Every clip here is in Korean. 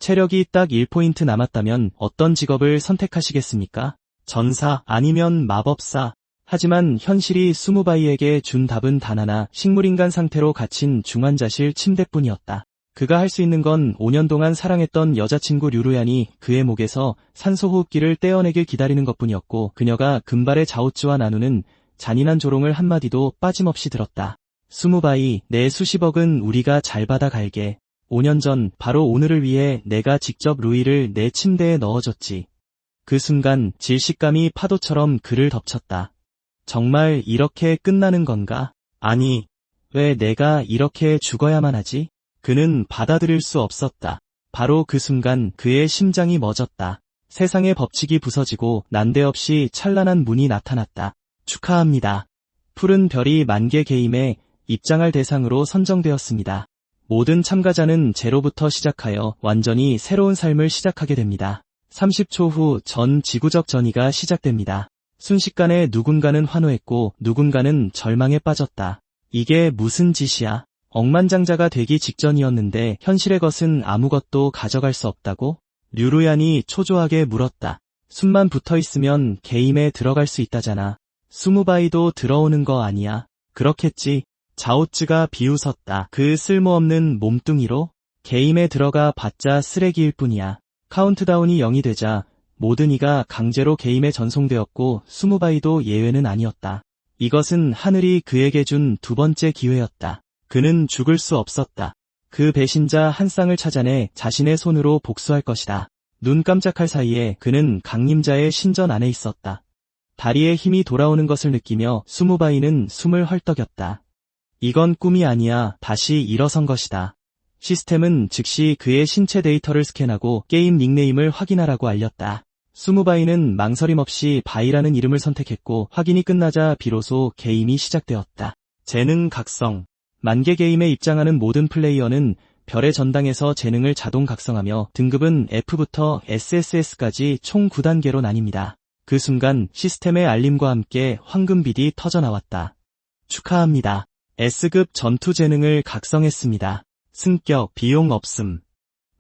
체력이 딱 1포인트 남았다면 어떤 직업을 선택하시겠습니까? 전사 아니면 마법사. 하지만 현실이 수무바이에게 준 답은 단 하나, 식물인간 상태로 갇힌 중환자실 침대뿐이었다. 그가 할 수 있는 건 5년 동안 사랑했던 여자친구 류루얀이 그의 목에서 산소호흡기를 떼어내길 기다리는 것뿐이었고, 그녀가 금발의 자오츠와 나누는 잔인한 조롱을 한마디도 빠짐없이 들었다. 수무바이, 내 수십억은 우리가 잘 받아갈게. 5년 전, 바로 오늘을 위해 내가 직접 루이를 내 침대에 넣어줬지. 그 순간 질식감이 파도처럼 그를 덮쳤다. 정말 이렇게 끝나는 건가? 아니, 왜 내가 이렇게 죽어야만 하지? 그는 받아들일 수 없었다. 바로 그 순간 그의 심장이 멎었다. 세상의 법칙이 부서지고 난데없이 찬란한 문이 나타났다. 축하합니다. 푸른 별이 만개 게임에 입장할 대상으로 선정되었습니다. 모든 참가자는 제로부터 시작하여 완전히 새로운 삶을 시작하게 됩니다. 30초 후 전 지구적 전이가 시작됩니다. 순식간에 누군가는 환호했고 누군가는 절망에 빠졌다. 이게 무슨 짓이야? 억만장자가 되기 직전이었는데 현실의 것은 아무것도 가져갈 수 없다고? 류루얀이 초조하게 물었다. 숨만 붙어있으면 게임에 들어갈 수 있다잖아. 수무바이도 들어오는 거 아니야? 그렇겠지. 자오츠가 비웃었다. 그 쓸모없는 몸뚱이로? 게임에 들어가 봤자 쓰레기일 뿐이야. 카운트다운이 0이 되자 모든 이가 강제로 게임에 전송되었고 수무바이도 예외는 아니었다. 이것은 하늘이 그에게 준 두 번째 기회였다. 그는 죽을 수 없었다. 그 배신자 한 쌍을 찾아내 자신의 손으로 복수할 것이다. 눈 깜짝할 사이에 그는 강림자의 신전 안에 있었다. 다리에 힘이 돌아오는 것을 느끼며 수무바이는 숨을 헐떡였다. 이건 꿈이 아니야. 다시 일어선 것이다. 시스템은 즉시 그의 신체 데이터를 스캔하고 게임 닉네임을 확인하라고 알렸다. 수무바이는 망설임 없이 바이라는 이름을 선택했고 확인이 끝나자 비로소 게임이 시작되었다. 재능 각성. 만개 게임에 입장하는 모든 플레이어는 별의 전당에서 재능을 자동 각성하며 등급은 F부터 SSS까지 총 9단계로 나뉩니다. 그 순간 시스템의 알림과 함께 황금빛이 터져나왔다. 축하합니다. S급 전투 재능을 각성했습니다. 승격, 비용 없음.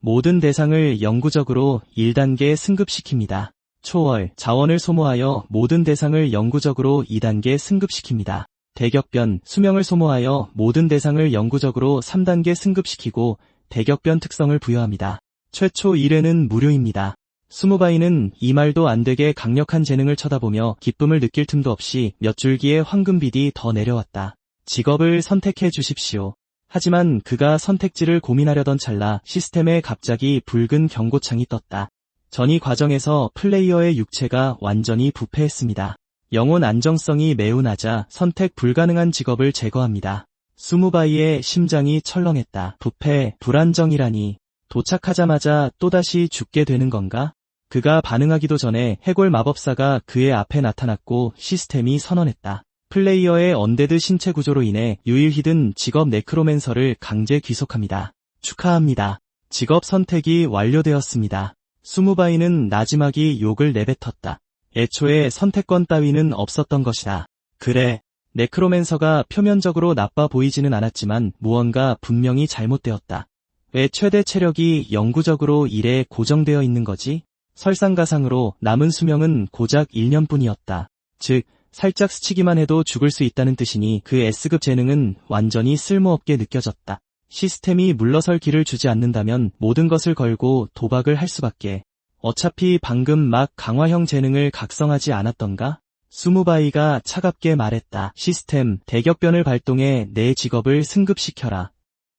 모든 대상을 영구적으로 1단계 승급시킵니다. 초월, 자원을 소모하여 모든 대상을 영구적으로 2단계 승급시킵니다. 대격변, 수명을 소모하여 모든 대상을 영구적으로 3단계 승급시키고 대격변 특성을 부여합니다. 최초 1회는 무료입니다. 수무바이는 이 말도 안 되게 강력한 재능을 쳐다보며 기쁨을 느낄 틈도 없이 몇 줄기의 황금빛이 더 내려왔다. 직업을 선택해 주십시오. 하지만 그가 선택지를 고민하려던 찰나 시스템에 갑자기 붉은 경고창이 떴다. 전이 과정에서 플레이어의 육체가 완전히 부패했습니다. 영혼 안정성이 매우 낮아 선택 불가능한 직업을 제거합니다. 수무바이의 심장이 철렁했다. 부패, 불안정이라니. 도착하자마자 또다시 죽게 되는 건가? 그가 반응하기도 전에 해골 마법사가 그의 앞에 나타났고 시스템이 선언했다. 플레이어의 언데드 신체 구조로 인해 유일히든 직업 네크로맨서를 강제 귀속합니다. 축하합니다. 직업 선택이 완료되었습니다. 수무바이는 나지막이 욕을 내뱉었다. 애초에 선택권 따위는 없었던 것이다. 그래, 네크로맨서가 표면적으로 나빠 보이지는 않았지만 무언가 분명히 잘못되었다. 왜 최대 체력이 영구적으로 1에 고정되어 있는 거지? 설상가상으로 남은 수명은 고작 1년뿐이었다. 즉, 살짝 스치기만 해도 죽을 수 있다는 뜻이니 그 S급 재능은 완전히 쓸모없게 느껴졌다. 시스템이 물러설 길을 주지 않는다면 모든 것을 걸고 도박을 할 수밖에. 어차피 방금 막 강화형 재능을 각성하지 않았던가? 수무바이가 차갑게 말했다. 시스템, 대격변을 발동해 내 직업을 승급시켜라.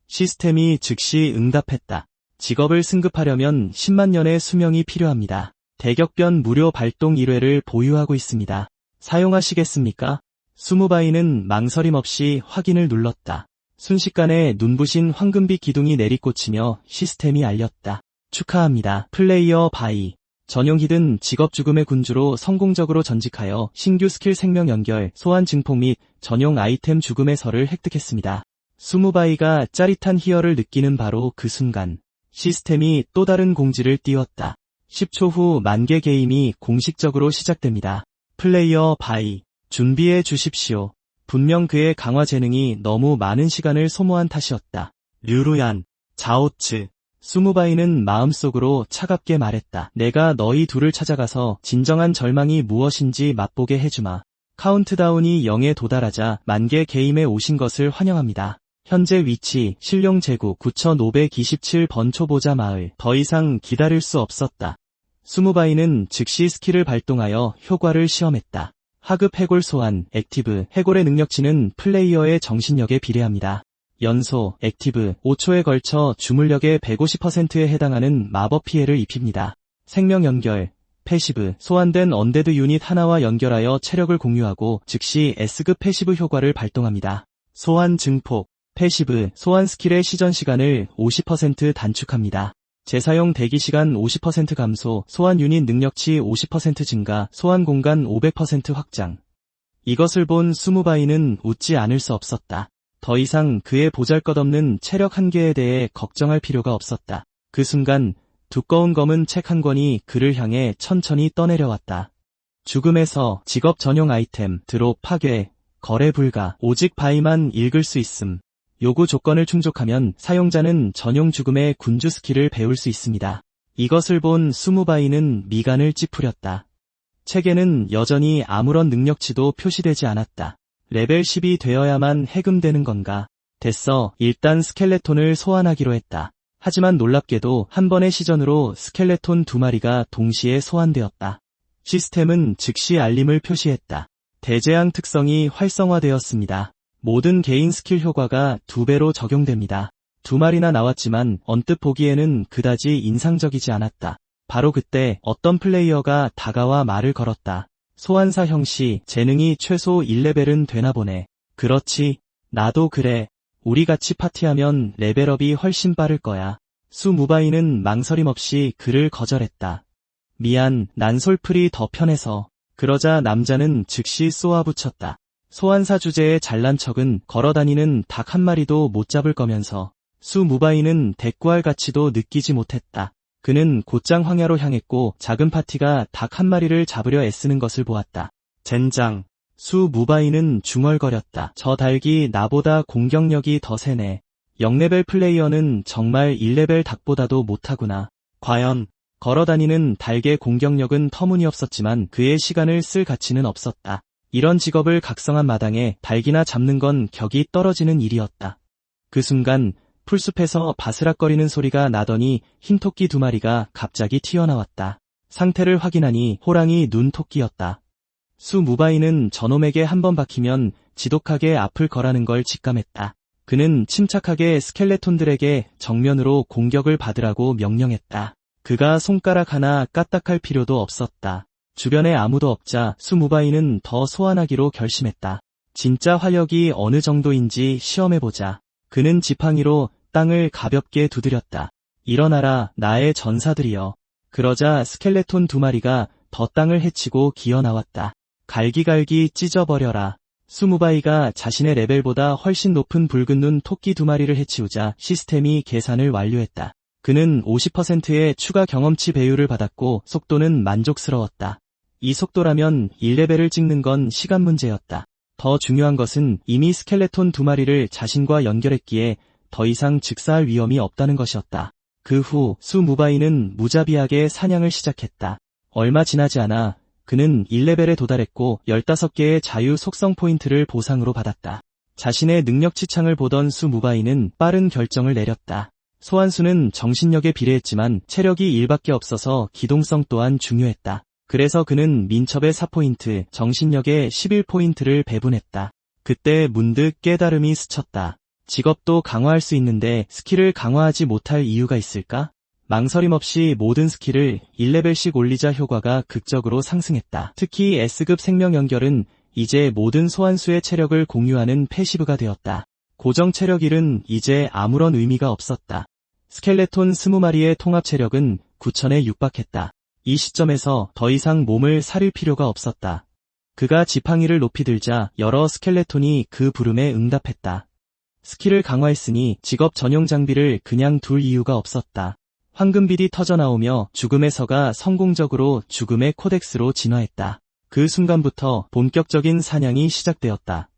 시스템이 즉시 응답했다. 직업을 승급하려면 10만 년의 수명이 필요합니다. 대격변 무료 발동 1회를 보유하고 있습니다. 사용하시겠습니까? 수무바이는 망설임 없이 확인을 눌렀다. 순식간에 눈부신 황금빛 기둥이 내리꽂히며 시스템이 알렸다. 축하합니다. 플레이어 바이. 전용 히든 직업 죽음의 군주로 성공적으로 전직하여 신규 스킬 생명 연결, 소환 증폭 및 전용 아이템 죽음의 설을 획득했습니다. 수무바이가 짜릿한 희열을 느끼는 바로 그 순간 시스템이 또 다른 공지를 띄웠다. 10초 후 만개 게임이 공식적으로 시작됩니다. 플레이어 바이, 준비해 주십시오. 분명 그의 강화 재능이 너무 많은 시간을 소모한 탓이었다. 류루얀, 자오츠, 수무바이는 마음속으로 차갑게 말했다. 내가 너희 둘을 찾아가서 진정한 절망이 무엇인지 맛보게 해주마. 카운트다운이 0에 도달하자 만개 게임에 오신 것을 환영합니다. 현재 위치 신룡 제국 9527번 초보자 마을. 더 이상 기다릴 수 없었다. 수무바이는 즉시 스킬을 발동하여 효과를 시험했다. 하급 해골 소환, 액티브, 해골의 능력치는 플레이어의 정신력에 비례합니다. 연소, 액티브, 5초에 걸쳐 주물력의 150%에 해당하는 마법 피해를 입힙니다. 생명 연결, 패시브, 소환된 언데드 유닛 하나와 연결하여 체력을 공유하고 즉시 S급 패시브 효과를 발동합니다. 소환 증폭, 패시브, 소환 스킬의 시전 시간을 50% 단축합니다. 재사용 대기시간 50% 감소, 소환 유닛 능력치 50% 증가, 소환 공간 500% 확장. 이것을 본 수무바이는 웃지 않을 수 없었다. 더 이상 그의 보잘것없는 체력 한계에 대해 걱정할 필요가 없었다. 그 순간 두꺼운 검은 책 한 권이 그를 향해 천천히 떠내려왔다. 죽음에서 직업 전용 아이템, 드롭 파괴, 거래 불가, 오직 바이만 읽을 수 있음. 요구 조건을 충족하면 사용자는 전용 죽음의 군주 스킬을 배울 수 있습니다. 이것을 본 수무바이는 미간을 찌푸렸다. 책에는 여전히 아무런 능력치도 표시되지 않았다. 레벨 10이 되어야만 해금되는 건가? 됐어, 일단 스켈레톤을 소환하기로 했다. 하지만 놀랍게도 한 번의 시전으로 스켈레톤 2마리가 동시에 소환되었다. 시스템은 즉시 알림을 표시했다. 대재앙 특성이 활성화되었습니다. 모든 개인 스킬 효과가 2배로 적용됩니다. 2마리나 나왔지만 언뜻 보기에는 그다지 인상적이지 않았다. 바로 그때 어떤 플레이어가 다가와 말을 걸었다. 소환사 형씨, 재능이 최소 1레벨은 되나 보네. 그렇지, 나도 그래. 우리 같이 파티하면 레벨업이 훨씬 빠를 거야. 수무바이는 망설임 없이 그를 거절했다. 미안, 난 솔플이 더 편해서. 그러자 남자는 즉시 쏘아붙였다. 소환사 주제에 잘난 척은 걸어다니는 닭 한 마리도 못 잡을 거면서 수무바이는 대꾸할 가치도 느끼지 못했다. 그는 곧장 황야로 향했고 작은 파티가 닭 한 마리를 잡으려 애쓰는 것을 보았다. 젠장. 수무바이는 중얼거렸다. 저 닭이 나보다 공격력이 더 세네. 0레벨 플레이어는 정말 1레벨 닭보다도 못하구나. 과연 걸어다니는 닭의 공격력은 터무니없었지만 그의 시간을 쓸 가치는 없었다. 이런 직업을 각성한 마당에 닭이나 잡는 건 격이 떨어지는 일이었다. 그 순간 풀숲에서 바스락거리는 소리가 나더니 흰 토끼 2마리가 갑자기 튀어나왔다. 상태를 확인하니 호랑이 눈토끼였다. 수무바이는 저놈에게 한번 박히면 지독하게 아플 거라는 걸 직감했다. 그는 침착하게 스켈레톤들에게 정면으로 공격을 받으라고 명령했다. 그가 손가락 하나 까딱할 필요도 없었다. 주변에 아무도 없자 수무바이는 더 소환하기로 결심했다. 진짜 화력이 어느 정도인지 시험해보자. 그는 지팡이로 땅을 가볍게 두드렸다. 일어나라, 나의 전사들이여. 그러자 스켈레톤 2마리가 더 땅을 헤치고 기어나왔다. 갈기갈기 찢어버려라. 수무바이가 자신의 레벨보다 훨씬 높은 붉은 눈 토끼 2마리를 해치우자 시스템이 계산을 완료했다. 그는 50%의 추가 경험치 배율을 받았고 속도는 만족스러웠다. 이 속도라면 1레벨을 찍는 건 시간 문제였다. 더 중요한 것은 이미 스켈레톤 2마리를 자신과 연결했기에 더 이상 즉사할 위험이 없다는 것이었다. 그 후 수무바이는 무자비하게 사냥을 시작했다. 얼마 지나지 않아 그는 1레벨에 도달했고 15개의 자유 속성 포인트를 보상으로 받았다. 자신의 능력치 창을 보던 수무바이는 빠른 결정을 내렸다. 소환수는 정신력에 비례했지만 체력이 1밖에 없어서 기동성 또한 중요했다. 그래서 그는 민첩의 4포인트, 정신력의 11포인트를 배분했다. 그때 문득 깨달음이 스쳤다. 직업도 강화할 수 있는데 스킬을 강화하지 못할 이유가 있을까? 망설임 없이 모든 스킬을 1레벨씩 올리자 효과가 극적으로 상승했다. 특히 S급 생명 연결은 이제 모든 소환수의 체력을 공유하는 패시브가 되었다. 고정 체력 1은 이제 아무런 의미가 없었다. 스켈레톤 20마리의 통합 체력은 9,000에 육박했다. 이 시점에서 더 이상 몸을 사릴 필요가 없었다. 그가 지팡이를 높이 들자 여러 스켈레톤이 그 부름에 응답했다. 스킬을 강화했으니 직업 전용 장비를 그냥 둘 이유가 없었다. 황금빛이 터져나오며 죽음의 서가 성공적으로 죽음의 코덱스로 진화했다. 그 순간부터 본격적인 사냥이 시작되었다.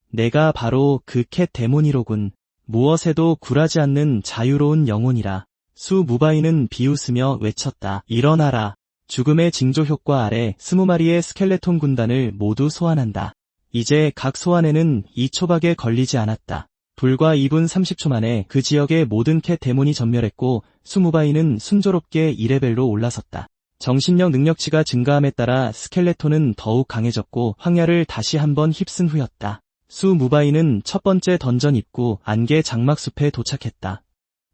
내가 바로 그 캣 데모니로군. 무엇에도 굴하지 않는 자유로운 영혼이라. 수 무바이는 비웃으며 외쳤다. 일어나라. 죽음의 징조 효과 아래 20마리의 스켈레톤 군단을 모두 소환한다. 이제 각 소환에는 이 초박에 걸리지 않았다. 불과 2분 30초 만에 그 지역의 모든 캣 데몬이 전멸했고 수 무바이는 순조롭게 2레벨로 올라섰다. 정신력 능력치가 증가함에 따라 스켈레톤은 더욱 강해졌고 황야를 다시 한번 휩쓴 후였다. 수 무바이는 첫 번째 던전 입구 안개 장막숲에 도착했다.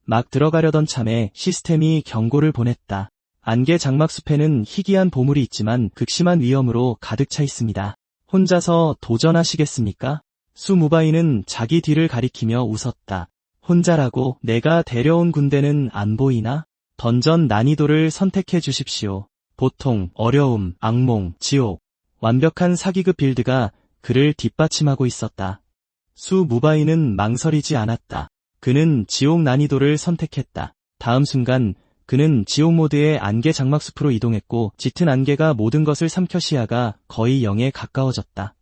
막 들어가려던 참에 시스템이 경고를 보냈다. 안개 장막숲에는 희귀한 보물이 있지만 극심한 위험으로 가득 차 있습니다. 혼자서 도전하시겠습니까? 수 무바이는 자기 뒤를 가리키며 웃었다. 혼자라고? 내가 데려온 군대는 안 보이나? 던전 난이도를 선택해 주십시오. 보통, 어려움, 악몽, 지옥. 완벽한 사기급 빌드가 그를 뒷받침하고 있었다. 수 무바이는 망설이지 않았다. 그는 지옥 난이도를 선택했다. 다음 순간 그는 지옥 모드의 안개 장막숲으로 이동했고 짙은 안개가 모든 것을 삼켜 시야가 거의 0에 가까워졌다.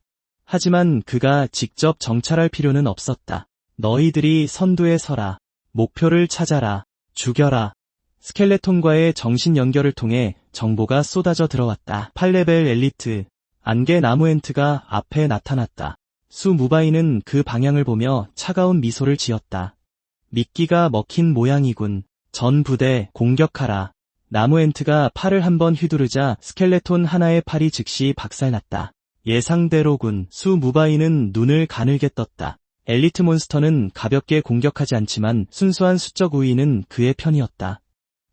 하지만 그가 직접 정찰할 필요는 없었다. 너희들이 선두에 서라. 목표를 찾아라. 죽여라. 스켈레톤과의 정신 연결을 통해 정보가 쏟아져 들어왔다. 8레벨 엘리트. 안개 나무 엔트가 앞에 나타났다. 수 무바이는 그 방향을 보며 차가운 미소를 지었다. 미끼가 먹힌 모양이군. 전 부대 공격하라. 나무 엔트가 팔을 한번 휘두르자 스켈레톤 하나의 팔이 즉시 박살났다. 예상대로군. 수 무바이는 눈을 가늘게 떴다. 엘리트 몬스터는 가볍게 공격하지 않지만 순수한 수적 우위는 그의 편이었다.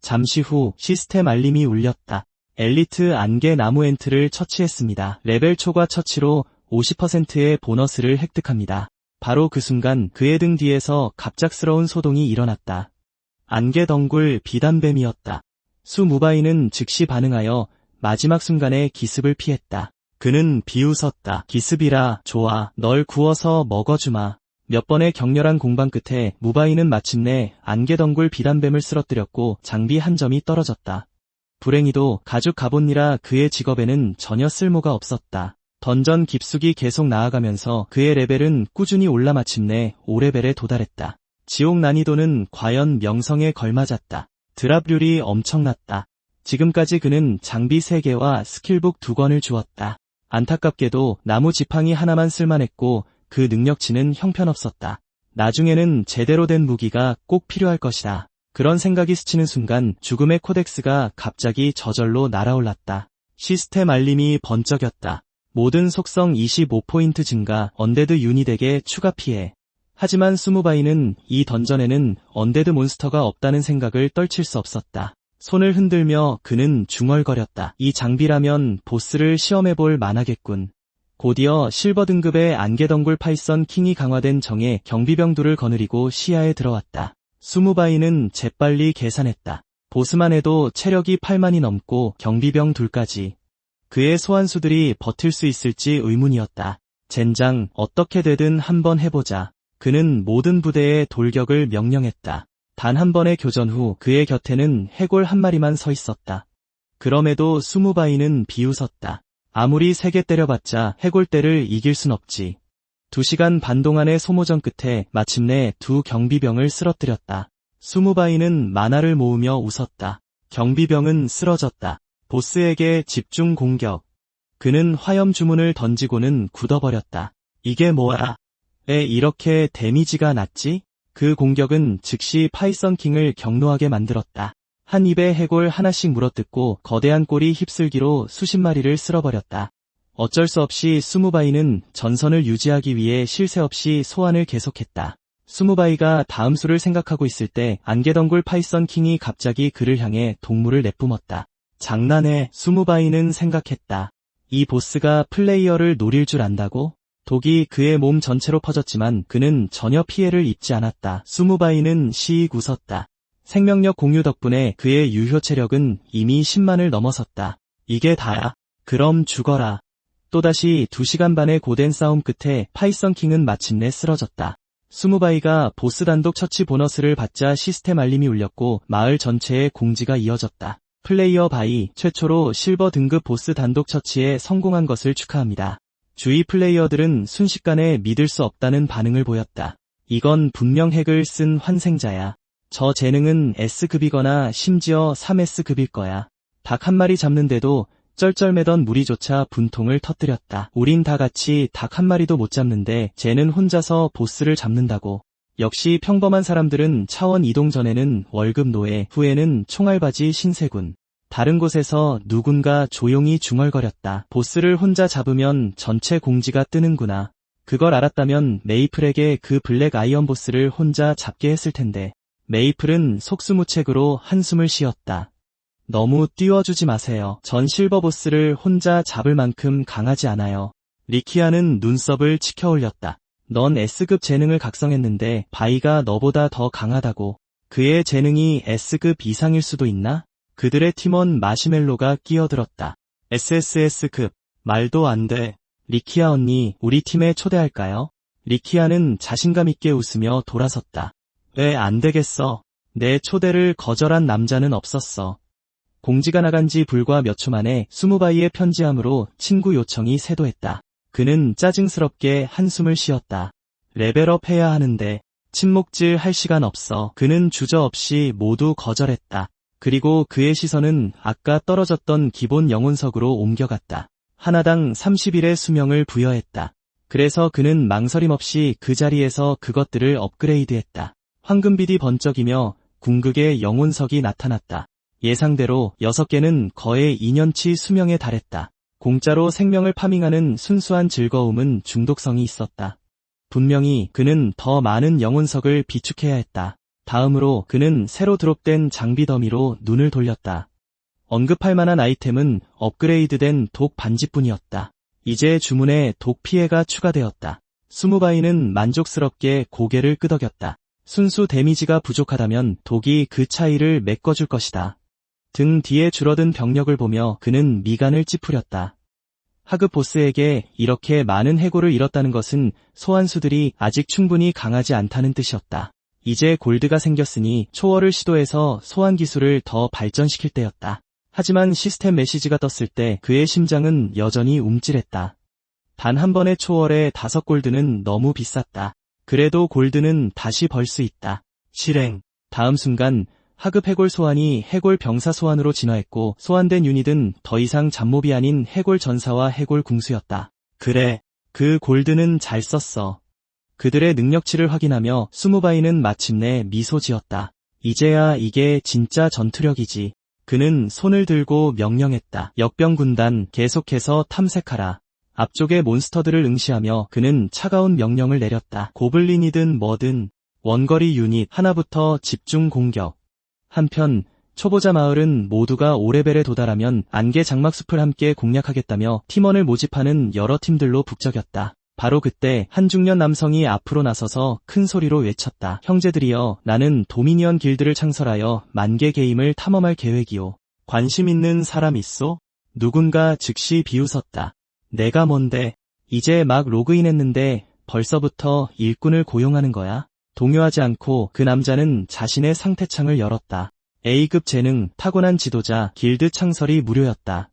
잠시 후 시스템 알림이 울렸다. 엘리트 안개 나무 엔트를 처치했습니다. 레벨 초과 처치로 50%의 보너스를 획득합니다. 바로 그 순간 그의 등 뒤에서 갑작스러운 소동이 일어났다. 안개 덩굴 비단뱀이었다. 수 무바이는 즉시 반응하여 마지막 순간에 기습을 피했다. 그는 비웃었다. 기습이라 좋아. 널 구워서 먹어주마. 몇 번의 격렬한 공방 끝에 무바이는 마침내 안개 덩굴 비단뱀을 쓰러뜨렸고 장비 한 점이 떨어졌다. 불행히도 가죽 갑옷이라 그의 직업에는 전혀 쓸모가 없었다. 던전 깊숙이 계속 나아가면서 그의 레벨은 꾸준히 올라 마침내 5레벨에 도달했다. 지옥 난이도는 과연 명성에 걸맞았다. 드랍률이 엄청났다. 지금까지 그는 장비 3개와 스킬북 2권을 주었다. 안타깝게도 나무 지팡이 하나만 쓸만했고 그 능력치는 형편없었다. 나중에는 제대로 된 무기가 꼭 필요할 것이다. 그런 생각이 스치는 순간 죽음의 코덱스가 갑자기 저절로 날아올랐다. 시스템 알림이 번쩍였다. 모든 속성 25포인트 증가, 언데드 유닛에게 추가 피해. 하지만 수무바이는 이 던전에는 언데드 몬스터가 없다는 생각을 떨칠 수 없었다. 손을 흔들며 그는 중얼거렸다. 이 장비라면 보스를 시험해볼 만하겠군. 곧이어 실버 등급의 안개덩굴 파이썬 킹이 강화된 정예 경비병2를 거느리고 시야에 들어왔다. 수무바이는 재빨리 계산했다. 보스만 해도 체력이 8만이 넘고 경비병 2까지. 그의 소환수들이 버틸 수 있을지 의문이었다. 젠장, 어떻게 되든 한번 해보자. 그는 모든 부대에 돌격을 명령했다. 단 한 번의 교전 후 그의 곁에는 해골 한 마리만 서 있었다. 그럼에도 수무바이는 비웃었다. 아무리 3개 때려봤자 해골떼를 이길 순 없지. 2시간 반 동안의 소모전 끝에 마침내 2 경비병을 쓰러뜨렸다. 수무바이는 만화를 모으며 웃었다. 경비병은 쓰러졌다. 보스에게 집중 공격. 그는 화염 주문을 던지고는 굳어버렸다. 이게 뭐야? 왜 이렇게 데미지가 낮지? 그 공격은 즉시 파이썬 킹을 격노하게 만들었다. 한 입에 해골 하나씩 물어뜯고 거대한 꼬리 휩쓸기로 수십 마리를 쓸어버렸다. 어쩔 수 없이 수무바이는 전선을 유지하기 위해 쉴 새 없이 소환을 계속했다. 수무바이가 다음 수를 생각하고 있을 때 안개덩굴 파이썬 킹이 갑자기 그를 향해 동물을 내뿜었다. 장난해. 수무바이는 생각했다. 이 보스가 플레이어를 노릴 줄 안다고? 독이 그의 몸 전체로 퍼졌지만 그는 전혀 피해를 입지 않았다. 수무바이는 시익 웃었다. 생명력 공유 덕분에 그의 유효 체력은 이미 10만을 넘어섰다. 이게 다야? 그럼 죽어라. 또다시 2시간 반의 고된 싸움 끝에 파이썬 킹은 마침내 쓰러졌다. 수무바이가 보스 단독 처치 보너스를 받자 시스템 알림이 울렸고 마을 전체에 공지가 이어졌다. 플레이어 바이, 최초로 실버 등급 보스 단독 처치에 성공한 것을 축하합니다. 주위 플레이어들은 순식간에 믿을 수 없다는 반응을 보였다. 이건 분명 핵을 쓴 환생자야. 저 재능은 S급이거나 심지어 3S급일 거야. 닭 한 마리 잡는데도 쩔쩔매던 무리조차 분통을 터뜨렸다. 우린 다 같이 닭 한 마리도 못 잡는데 쟤는 혼자서 보스를 잡는다고. 역시 평범한 사람들은 차원 이동 전에는 월급 노예, 후에는 총알바지 신세군. 다른 곳에서 누군가 조용히 중얼거렸다. 보스를 혼자 잡으면 전체 공지가 뜨는구나. 그걸 알았다면 메이플에게 그 블랙 아이언 보스를 혼자 잡게 했을 텐데. 메이플은 속수무책으로 한숨을 쉬었다. 너무 띄워주지 마세요. 전 실버 보스를 혼자 잡을 만큼 강하지 않아요. 리키아는 눈썹을 치켜 올렸다. 넌 S급 재능을 각성했는데 바이가 너보다 더 강하다고. 그의 재능이 S급 이상일 수도 있나? 그들의 팀원 마시멜로가 끼어들었다. SSS급. 말도 안 돼. 리키아 언니, 우리 팀에 초대할까요? 리키아는 자신감 있게 웃으며 돌아섰다. 왜 안 되겠어. 내 초대를 거절한 남자는 없었어. 공지가 나간 지 불과 몇 초 만에 수무바이의 편지함으로 친구 요청이 쇄도했다. 그는 짜증스럽게 한숨을 쉬었다. 레벨업 해야 하는데 침묵질 할 시간 없어. 그는 주저없이 모두 거절했다. 그리고 그의 시선은 아까 떨어졌던 기본 영혼석으로 옮겨갔다. 하나당 30일의 수명을 부여했다. 그래서 그는 망설임 없이 그 자리에서 그것들을 업그레이드했다. 황금빛이 번쩍이며 궁극의 영혼석이 나타났다. 예상대로 6개는 거의 2년치 수명에 달했다. 공짜로 생명을 파밍하는 순수한 즐거움은 중독성이 있었다. 분명히 그는 더 많은 영혼석을 비축해야 했다. 다음으로 그는 새로 드롭된 장비 더미로 눈을 돌렸다. 언급할 만한 아이템은 업그레이드된 독 반지뿐이었다. 이제 주문에 독 피해가 추가되었다. 수무바이는 만족스럽게 고개를 끄덕였다. 순수 데미지가 부족하다면 독이 그 차이를 메꿔줄 것이다. 등 뒤에 줄어든 병력을 보며 그는 미간을 찌푸렸다. 하급 보스에게 이렇게 많은 해골을 잃었다는 것은 소환수들이 아직 충분히 강하지 않다는 뜻이었다. 이제 골드가 생겼으니 초월을 시도해서 소환 기술을 더 발전시킬 때였다. 하지만 시스템 메시지가 떴을 때 그의 심장은 여전히 움찔했다. 단 한 번의 초월에 5골드는 너무 비쌌다. 그래도 골드는 다시 벌 수 있다. 실행. 다음 순간 하급 해골 소환이 해골 병사 소환으로 진화했고 소환된 유닛은 더 이상 잡몹이 아닌 해골 전사와 해골 궁수였다. 그래. 그 골드는 잘 썼어. 그들의 능력치를 확인하며 수무바이는 마침내 미소 지었다. 이제야 이게 진짜 전투력이지. 그는 손을 들고 명령했다. 역병 군단 계속해서 탐색하라. 앞쪽의 몬스터들을 응시하며 그는 차가운 명령을 내렸다. 고블린이든 뭐든 원거리 유닛 하나부터 집중 공격. 한편 초보자 마을은 모두가 5레벨에 도달하면 안개 장막숲을 함께 공략하겠다며 팀원을 모집하는 여러 팀들로 북적였다. 바로 그때 한 중년 남성이 앞으로 나서서 큰 소리로 외쳤다. 형제들이여, 나는 도미니언 길드를 창설하여 만개 게임을 탐험할 계획이오. 관심 있는 사람 있소? 누군가 즉시 비웃었다. 내가 뭔데? 이제 막 로그인했는데 벌써부터 일꾼을 고용하는 거야? 동요하지 않고 그 남자는 자신의 상태창을 열었다. A급 재능, 타고난 지도자, 길드 창설이 무료였다.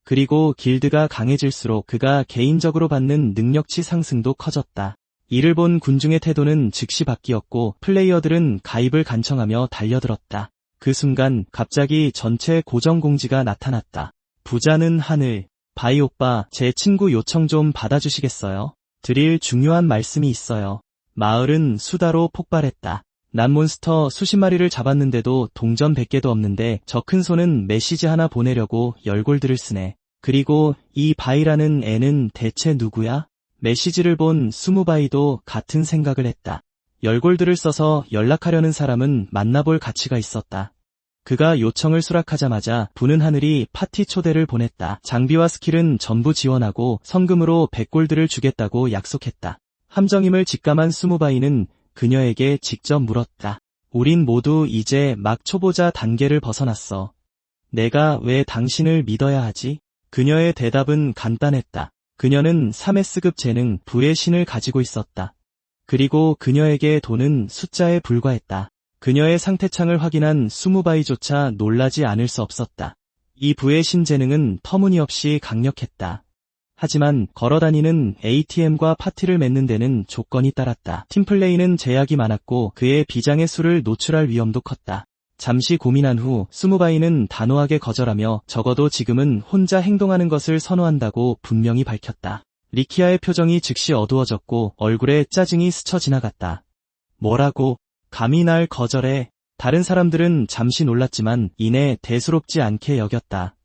그리고 길드가 강해질수록 그가 개인적으로 받는 능력치 상승도 커졌다. 이를 본 군중의 태도는 즉시 바뀌었고 플레이어들은 가입을 간청하며 달려들었다. 그 순간 갑자기 전체 고정 공지가 나타났다. 부자는 하늘. 바이 오빠, 제 친구 요청 좀 받아주시겠어요? 드릴 중요한 말씀이 있어요. 마을은 수다로 폭발했다. 난 몬스터 수십 마리를 잡았는데도 동전 100개도 없는데 저 큰 손은 메시지 하나 보내려고 10골드를 쓰네. 그리고 이 바이라는 애는 대체 누구야? 메시지를 본 수무바이도 같은 생각을 했다. 10골드를 써서 연락하려는 사람은 만나볼 가치가 있었다. 그가 요청을 수락하자마자 부는 하늘이 파티 초대를 보냈다. 장비와 스킬은 전부 지원하고 성금으로 100골드를 주겠다고 약속했다. 함정임을 직감한 수무바이는 그녀에게 직접 물었다. 우린 모두 이제 막 초보자 단계를 벗어났어. 내가 왜 당신을 믿어야 하지? 그녀의 대답은 간단했다. 그녀는 3S급 재능 부의 신을 가지고 있었다. 그리고 그녀에게 돈은 숫자에 불과했다. 그녀의 상태창을 확인한 수무바이조차 놀라지 않을 수 없었다. 이 부의 신 재능은 터무니없이 강력했다. 하지만 걸어다니는 ATM과 파티를 맺는 데는 조건이 따랐다. 팀플레이는 제약이 많았고 그의 비장의 수를 노출할 위험도 컸다. 잠시 고민한 후 스무바이는 단호하게 거절하며 적어도 지금은 혼자 행동하는 것을 선호한다고 분명히 밝혔다. 리키아의 표정이 즉시 어두워졌고 얼굴에 짜증이 스쳐 지나갔다. 뭐라고? 감히 날 거절해? 다른 사람들은 잠시 놀랐지만 이내 대수롭지 않게 여겼다.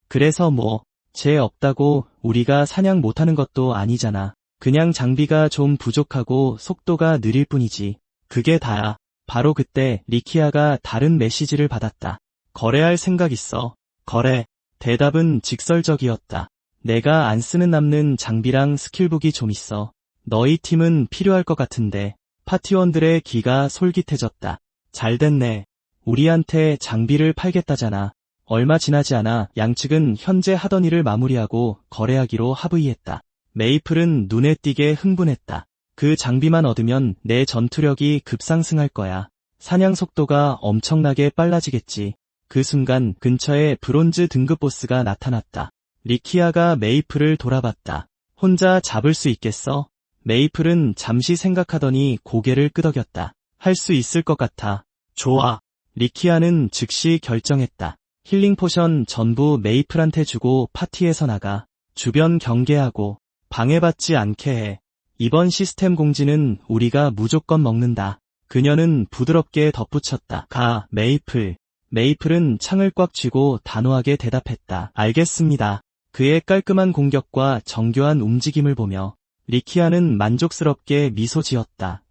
그래서 뭐? 죄 없다고. 우리가 사냥 못하는 것도 아니잖아. 그냥 장비가 좀 부족하고 속도가 느릴 뿐이지. 그게 다야. 바로 그때 리키아가 다른 메시지를 받았다. 거래할 생각 있어. 거래. 대답은 직설적이었다. 내가 안 쓰는 남는 장비랑 스킬북이 좀 있어. 너희 팀은 필요할 것 같은데. 파티원들의 귀가 솔깃해졌다. 잘됐네. 우리한테 장비를 팔겠다잖아. 얼마 지나지 않아 양측은 현재 하던 일을 마무리하고 거래하기로 합의했다. 메이플은 눈에 띄게 흥분했다. 그 장비만 얻으면 내 전투력이 급상승할 거야. 사냥 속도가 엄청나게 빨라지겠지. 그 순간 근처에 브론즈 등급 보스가 나타났다. 리키아가 메이플을 돌아봤다. 혼자 잡을 수 있겠어? 메이플은 잠시 생각하더니 고개를 끄덕였다. 할 수 있을 것 같아. 좋아. 리키아는 즉시 결정했다. 힐링 포션 전부 메이플한테 주고 파티에서 나가. 주변 경계하고 방해받지 않게 해. 이번 시스템 공지는 우리가 무조건 먹는다. 그녀는 부드럽게 덧붙였다. 가, 메이플. 메이플은 창을 꽉 쥐고 단호하게 대답했다. 알겠습니다. 그의 깔끔한 공격과 정교한 움직임을 보며 리키아는 만족스럽게 미소 지었다.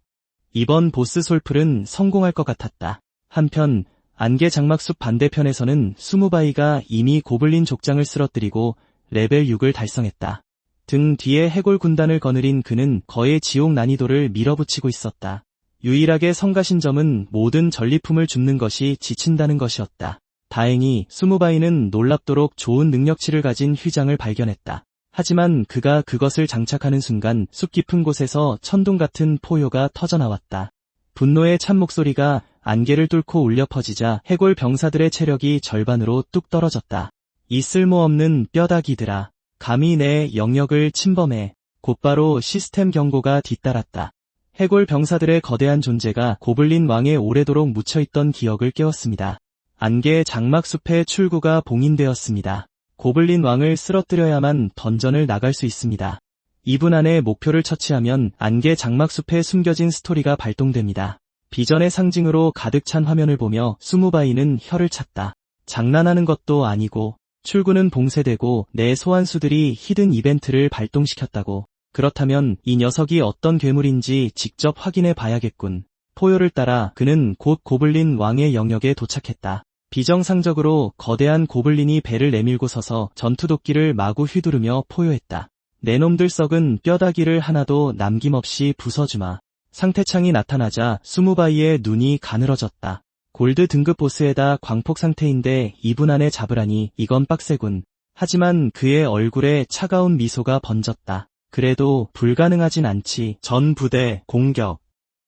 이번 보스 솔플은 성공할 것 같았다. 한편 안개 장막숲 반대편에서는 스무바이가 이미 고블린 족장을 쓰러뜨리고 레벨 6을 달성했다. 등 뒤에 해골 군단을 거느린 그는 거의 지옥 난이도를 밀어붙이고 있었다. 유일하게 성가신 점은 모든 전리품을 줍는 것이 지친다는 것이었다. 다행히 스무바이는 놀랍도록 좋은 능력치를 가진 휘장을 발견했다. 하지만 그가 그것을 장착하는 순간 숲 깊은 곳에서 천둥 같은 포효가 터져나왔다. 분노의 찬 목소리가 안개를 뚫고 울려 퍼지자 해골 병사들의 체력이 절반으로 뚝 떨어졌다. 이 쓸모없는 뼈다귀들아. 감히 내 영역을 침범해. 곧바로 시스템 경고가 뒤따랐다. 해골 병사들의 거대한 존재가 고블린 왕에 오래도록 묻혀있던 기억을 깨웠습니다. 안개 장막숲의 출구가 봉인되었습니다. 고블린 왕을 쓰러뜨려야만 던전을 나갈 수 있습니다. 2분 안에 목표를 처치하면 안개 장막숲에 숨겨진 스토리가 발동됩니다. 비전의 상징으로 가득 찬 화면을 보며 스무바이는 혀를 찼다. 장난하는 것도 아니고 출구는 봉쇄되고 내 소환수들이 히든 이벤트를 발동시켰다고. 그렇다면 이 녀석이 어떤 괴물인지 직접 확인해 봐야겠군. 포효를 따라 그는 곧 고블린 왕의 영역에 도착했다. 비정상적으로 거대한 고블린이 배를 내밀고 서서 전투도끼를 마구 휘두르며 포효했다. 내 놈들 썩은 뼈다귀를 하나도 남김없이 부숴주마. 상태창이 나타나자 스무바이의 눈이 가늘어졌다. 골드 등급 보스에다 광폭 상태인데 2분 안에 잡으라니 이건 빡세군. 하지만 그의 얼굴에 차가운 미소가 번졌다. 그래도 불가능하진 않지. 전 부대 공격.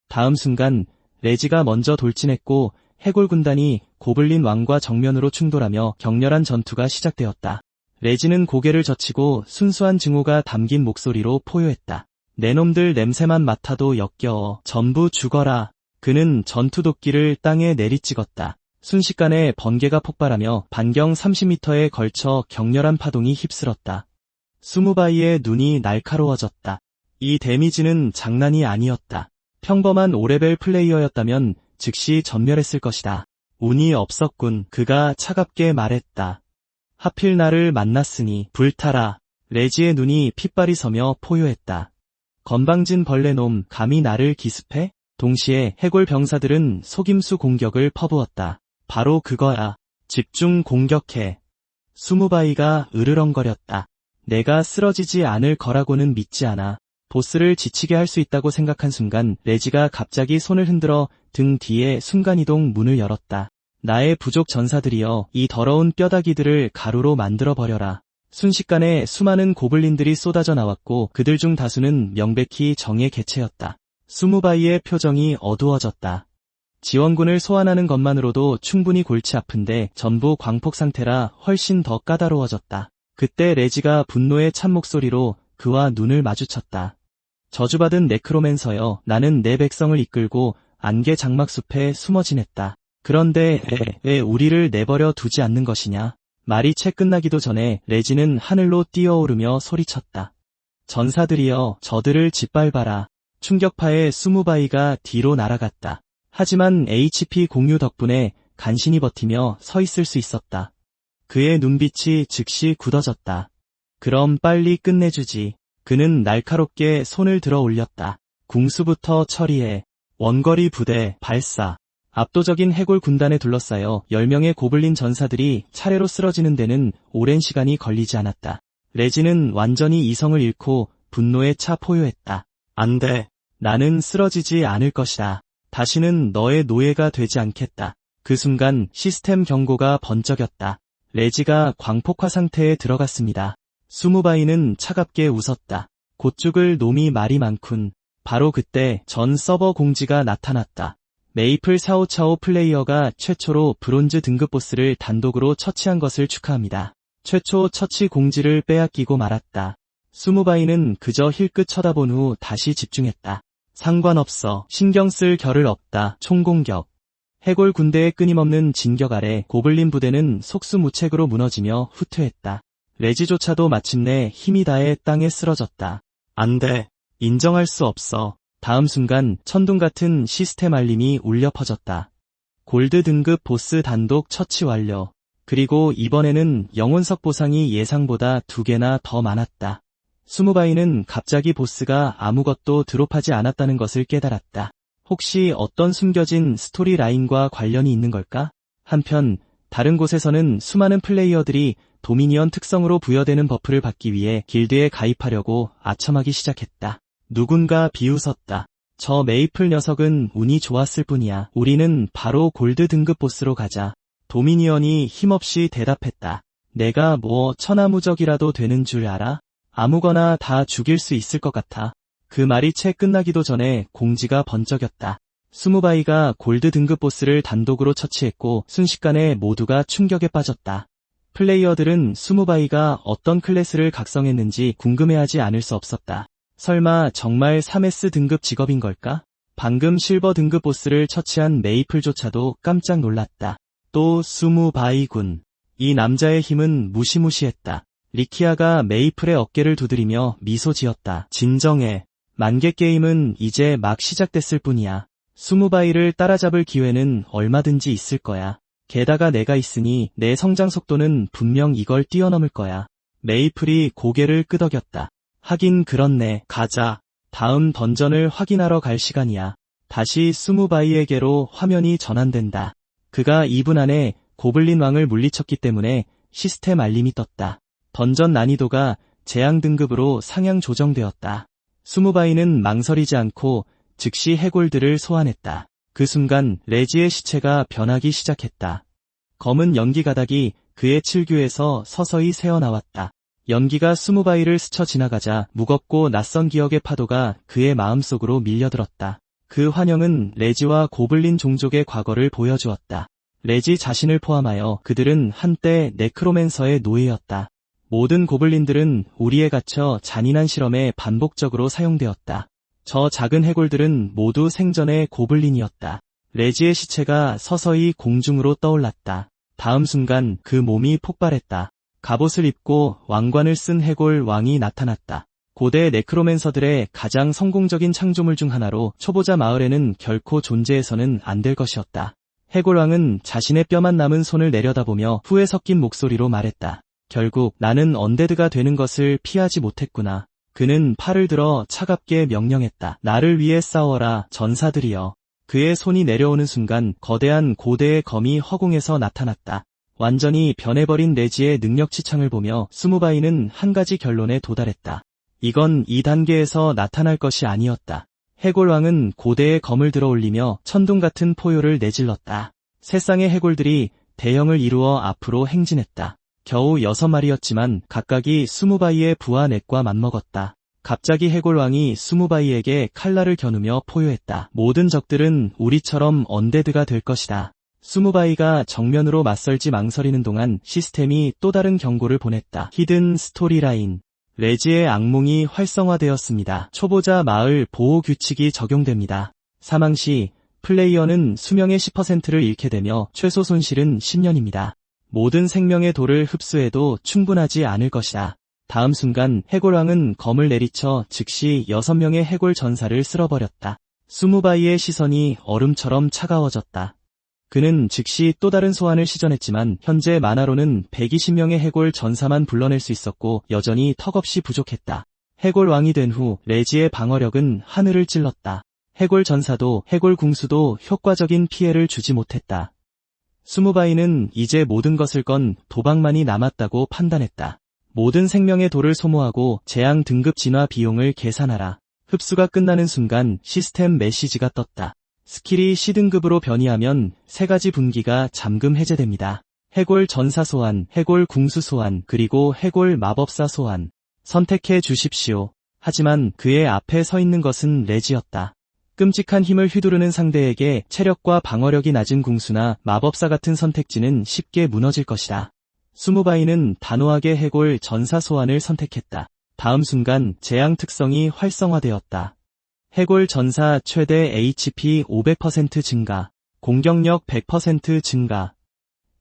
다음 순간 레지가 먼저 돌진했고 해골 군단이 고블린 왕과 정면으로 충돌하며 격렬한 전투가 시작되었다. 레지는 고개를 젖히고 순수한 증오가 담긴 목소리로 포효했다. 내 놈들 냄새만 맡아도 역겨워. 전부 죽어라. 그는 전투도끼를 땅에 내리찍었다. 순식간에 번개가 폭발하며 반경 30m에 걸쳐 격렬한 파동이 휩쓸었다. 스무바이의 눈이 날카로워졌다. 이 데미지는 장난이 아니었다. 평범한 5레벨 플레이어였다면 즉시 전멸했을 것이다. 운이 없었군. 그가 차갑게 말했다. 하필 나를 만났으니 불타라. 레지의 눈이 핏발이 서며 포효했다. 건방진 벌레놈, 감히 나를 기습해? 동시에 해골 병사들은 속임수 공격을 퍼부었다. 바로 그거야. 집중 공격해. 스무바이가 으르렁거렸다. 내가 쓰러지지 않을 거라고는 믿지 않아. 보스를 지치게 할 수 있다고 생각한 순간 레지가 갑자기 손을 흔들어 등 뒤에 순간이동 문을 열었다. 나의 부족 전사들이여, 이 더러운 뼈다귀들을 가루로 만들어버려라. 순식간에 수많은 고블린들이 쏟아져 나왔고 그들 중 다수는 명백히 정의 개체였다. 스무바이의 표정이 어두워졌다. 지원군을 소환하는 것만으로도 충분히 골치 아픈데 전부 광폭 상태라 훨씬 더 까다로워졌다. 그때 레지가 분노의 찬 목소리로 그와 눈을 마주쳤다. 저주받은 네크로맨서여, 나는 내 백성을 이끌고 안개 장막숲에 숨어 지냈다. 그런데 왜 우리를 내버려 두지 않는 것이냐? 말이 채 끝나기도 전에 레지는 하늘로 뛰어오르며 소리쳤다. 전사들이여, 저들을 짓밟아라. 충격파에 수무바이가 뒤로 날아갔다. 하지만 HP 공유 덕분에 간신히 버티며 서 있을 수 있었다. 그의 눈빛이 즉시 굳어졌다. 그럼 빨리 끝내주지. 그는 날카롭게 손을 들어 올렸다. 궁수부터 처리해. 원거리 부대 발사. 압도적인 해골 군단에 둘러싸여 10명의 고블린 전사들이 차례로 쓰러지는 데는 오랜 시간이 걸리지 않았다. 레지는 완전히 이성을 잃고 분노에 차 포효했다. 안 돼. 나는 쓰러지지 않을 것이다. 다시는 너의 노예가 되지 않겠다. 그 순간 시스템 경고가 번쩍였다. 레지가 광폭화 상태에 들어갔습니다. 수무바이는 차갑게 웃었다. 곧 죽을 놈이 말이 많군. 바로 그때 전 서버 공지가 나타났다. 메이플 4545 플레이어가 최초로 브론즈 등급 보스를 단독으로 처치한 것을 축하합니다. 최초 처치 공지를 빼앗기고 말았다. 수무바이는 그저 힐끗 쳐다본 후 다시 집중했다. 상관없어. 신경 쓸 겨를 없다. 총공격. 해골 군대의 끊임없는 진격 아래 고블린 부대는 속수무책으로 무너지며 후퇴했다. 레지조차도 마침내 힘이 다해 땅에 쓰러졌다. 안 돼. 인정할 수 없어. 다음 순간 천둥 같은 시스템 알림이 울려 퍼졌다. 골드 등급 보스 단독 처치 완료. 그리고 이번에는 영혼석 보상이 예상보다 2개나 더 많았다. 수무바이는 갑자기 보스가 아무것도 드롭하지 않았다는 것을 깨달았다. 혹시 어떤 숨겨진 스토리 라인과 관련이 있는 걸까? 한편 다른 곳에서는 수많은 플레이어들이 도미니언 특성으로 부여되는 버프를 받기 위해 길드에 가입하려고 아첨하기 시작했다. 누군가 비웃었다. 저 메이플 녀석은 운이 좋았을 뿐이야. 우리는 바로 골드 등급 보스로 가자. 도미니언이 힘없이 대답했다. 내가 뭐 천하무적이라도 되는 줄 알아? 아무거나 다 죽일 수 있을 것 같아. 그 말이 채 끝나기도 전에 공지가 번쩍였다. 수무바이가 골드 등급 보스를 단독으로 처치했고 순식간에 모두가 충격에 빠졌다. 플레이어들은 수무바이가 어떤 클래스를 각성했는지 궁금해하지 않을 수 없었다. 설마 정말 3S 등급 직업인 걸까? 방금 실버 등급 보스를 처치한 메이플조차도 깜짝 놀랐다. 또 수무바이군. 이 남자의 힘은 무시무시했다. 리키아가 메이플의 어깨를 두드리며 미소 지었다. 진정해. 만개 게임은 이제 막 시작됐을 뿐이야. 수무바이를 따라잡을 기회는 얼마든지 있을 거야. 게다가 내가 있으니 내 성장 속도는 분명 이걸 뛰어넘을 거야. 메이플이 고개를 끄덕였다. 하긴 그렇네. 가자. 다음 던전을 확인하러 갈 시간이야. 다시 수무바이에게로 화면이 전환된다. 그가 2분 안에 고블린 왕을 물리쳤기 때문에 시스템 알림이 떴다. 던전 난이도가 재앙 등급으로 상향 조정되었다. 수무바이는 망설이지 않고 즉시 해골들을 소환했다. 그 순간 레지의 시체가 변하기 시작했다. 검은 연기 가닥이 그의 칠규에서 서서히 새어나왔다. 연기가 수무바이를 스쳐 지나가자 무겁고 낯선 기억의 파도가 그의 마음속으로 밀려들었다. 그 환영은 레지와 고블린 종족의 과거를 보여주었다. 레지 자신을 포함하여 그들은 한때 네크로맨서의 노예였다. 모든 고블린들은 우리에 갇혀 잔인한 실험에 반복적으로 사용되었다. 저 작은 해골들은 모두 생전의 고블린이었다. 레지의 시체가 서서히 공중으로 떠올랐다. 다음 순간 그 몸이 폭발했다. 갑옷을 입고 왕관을 쓴 해골 왕이 나타났다. 고대 네크로맨서들의 가장 성공적인 창조물 중 하나로 초보자 마을에는 결코 존재해서는 안 될 것이었다. 해골왕은 자신의 뼈만 남은 손을 내려다보며 후회 섞인 목소리로 말했다. 결국 나는 언데드가 되는 것을 피하지 못했구나. 그는 팔을 들어 차갑게 명령했다. 나를 위해 싸워라, 전사들이여. 그의 손이 내려오는 순간 거대한 고대의 검이 허공에서 나타났다. 완전히 변해버린 레지의 능력치창을 보며 수무바이는 한 가지 결론에 도달했다. 이건 2단계에서 나타날 것이 아니었다. 해골왕은 고대의 검을 들어 올리며 천둥 같은 포효를 내질렀다. 세 쌍의 해골들이 대형을 이루어 앞으로 행진했다. 겨우 6마리였지만 각각이 수무바이의 부하 넷과 맞먹었다. 갑자기 해골왕이 수무바이에게 칼날을 겨누며 포효했다. 모든 적들은 우리처럼 언데드가 될 것이다. 수무바이가 정면으로 맞설지 망설이는 동안 시스템이 또 다른 경고를 보냈다. 히든 스토리라인. 레지의 악몽이 활성화되었습니다. 초보자 마을 보호 규칙이 적용됩니다. 사망 시 플레이어는 수명의 10%를 잃게 되며 최소 손실은 10년입니다. 모든 생명의 돌을 흡수해도 충분하지 않을 것이다. 다음 순간 해골왕은 검을 내리쳐 즉시 6명의 해골 전사를 쓸어버렸다. 수무바이의 시선이 얼음처럼 차가워졌다. 그는 즉시 또 다른 소환을 시전했지만 현재 만화로는 120명의 해골 전사만 불러낼 수 있었고 여전히 턱없이 부족했다. 해골 왕이 된 후 레지의 방어력은 하늘을 찔렀다. 해골 전사도 해골 궁수도 효과적인 피해를 주지 못했다. 수무바이는 이제 모든 것을 건 도박만이 남았다고 판단했다. 모든 생명의 돌을 소모하고 재앙 등급 진화 비용을 계산하라. 흡수가 끝나는 순간 시스템 메시지가 떴다. 스킬이 C등급으로 변이하면 3가지 분기가 잠금 해제됩니다. 해골 전사 소환, 해골 궁수 소환, 그리고 해골 마법사 소환. 선택해 주십시오. 하지만 그의 앞에 서 있는 것은 레지였다. 끔찍한 힘을 휘두르는 상대에게 체력과 방어력이 낮은 궁수나 마법사 같은 선택지는 쉽게 무너질 것이다. 수무바이는 단호하게 해골 전사 소환을 선택했다. 다음 순간 재앙 특성이 활성화되었다. 해골 전사 최대 HP 500% 증가, 공격력 100% 증가.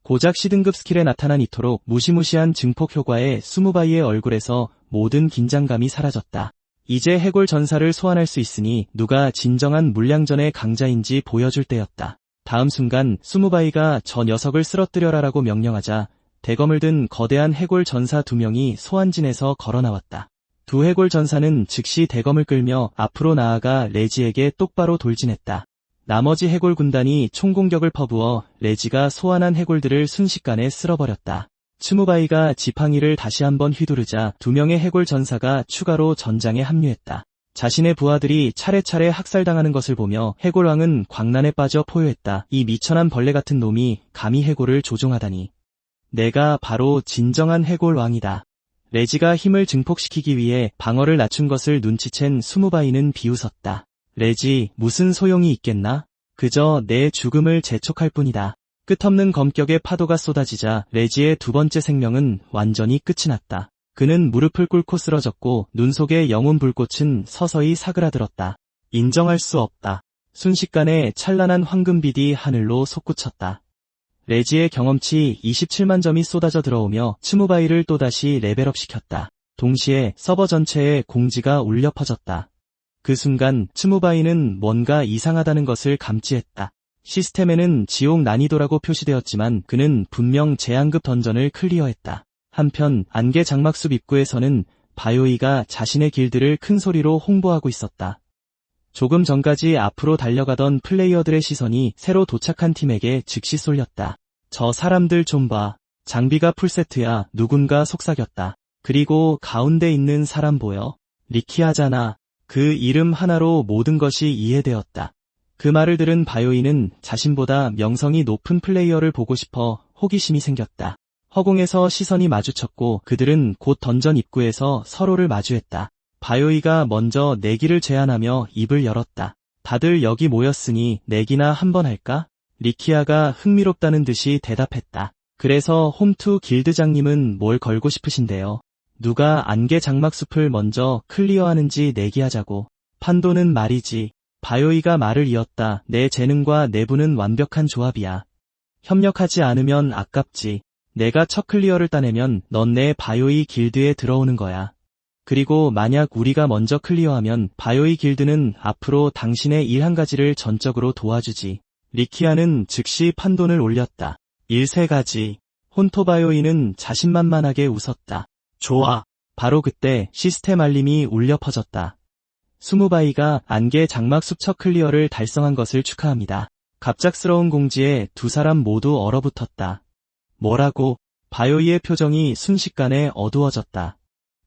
고작 C등급 스킬에 나타난 이토록 무시무시한 증폭 효과에 수무바이의 얼굴에서 모든 긴장감이 사라졌다. 이제 해골 전사를 소환할 수 있으니 누가 진정한 물량전의 강자인지 보여줄 때였다. 다음 순간 수무바이가 저 녀석을 쓰러뜨려라라고 명령하자 대검을 든 거대한 해골 전사 2명이 소환진에서 걸어나왔다. 두 해골 전사는 즉시 대검을 끌며 앞으로 나아가 레지에게 똑바로 돌진했다. 나머지 해골 군단이 총공격을 퍼부어 레지가 소환한 해골들을 순식간에 쓸어버렸다. 수무바이가 지팡이를 다시 한번 휘두르자 2명의 해골 전사가 추가로 전장에 합류했다. 자신의 부하들이 차례차례 학살당하는 것을 보며 해골왕은 광란에 빠져 포효했다. 이 미천한 벌레 같은 놈이 감히 해골을 조종하다니. 내가 바로 진정한 해골왕이다. 레지가 힘을 증폭시키기 위해 방어를 낮춘 것을 눈치챈 수무바이는 비웃었다. 레지, 무슨 소용이 있겠나? 그저 내 죽음을 재촉할 뿐이다. 끝없는 검격의 파도가 쏟아지자 레지의 두 번째 생명은 완전히 끝이 났다. 그는 무릎을 꿇고 쓰러졌고 눈 속의 영혼 불꽃은 서서히 사그라들었다. 인정할 수 없다. 순식간에 찬란한 황금빛이 하늘로 솟구쳤다. 레지의 경험치 27만 점이 쏟아져 들어오며 수무바이를 또다시 레벨업시켰다. 동시에 서버 전체에 공지가 울려 퍼졌다. 그 순간 수무바이는 뭔가 이상하다는 것을 감지했다. 시스템에는 지옥 난이도라고 표시되었지만 그는 분명 제한급 던전을 클리어했다. 한편 안개 장막숲 입구에서는 바요이가 자신의 길드를 큰 소리로 홍보하고 있었다. 조금 전까지 앞으로 달려가던 플레이어들의 시선이 새로 도착한 팀에게 즉시 쏠렸다. 저 사람들 좀 봐. 장비가 풀세트야. 누군가 속삭였다. 그리고 가운데 있는 사람 보여? 리키아잖아. 그 이름 하나로 모든 것이 이해되었다. 그 말을 들은 바요이는 자신보다 명성이 높은 플레이어를 보고 싶어 호기심이 생겼다. 허공에서 시선이 마주쳤고 그들은 곧 던전 입구에서 서로를 마주했다. 바요이가 먼저 내기를 제안하며 입을 열었다. 다들 여기 모였으니 내기나 한번 할까? 리키아가 흥미롭다는 듯이 대답했다. 그래서 홈투 길드장님은 뭘 걸고 싶으신데요? 누가 안개 장막숲을 먼저 클리어하는지 내기하자고. 판도는 말이지. 바요이가 말을 이었다. 내 재능과 내부는 완벽한 조합이야. 협력하지 않으면 아깝지. 내가 첫 클리어를 따내면 넌 내 바요이 길드에 들어오는 거야. 그리고 만약 우리가 먼저 클리어하면 바요이 길드는 앞으로 당신의 일 한 가지를 전적으로 도와주지. 리키아는 즉시 판돈을 올렸다. 일 3가지. 혼토바요이는 자신만만하게 웃었다. 좋아. 바로 그때 시스템 알림이 울려 퍼졌다. 수무바이가 안개 장막숲 첫 클리어를 달성한 것을 축하합니다. 갑작스러운 공지에 두 사람 모두 얼어붙었다. 뭐라고? 바요이의 표정이 순식간에 어두워졌다.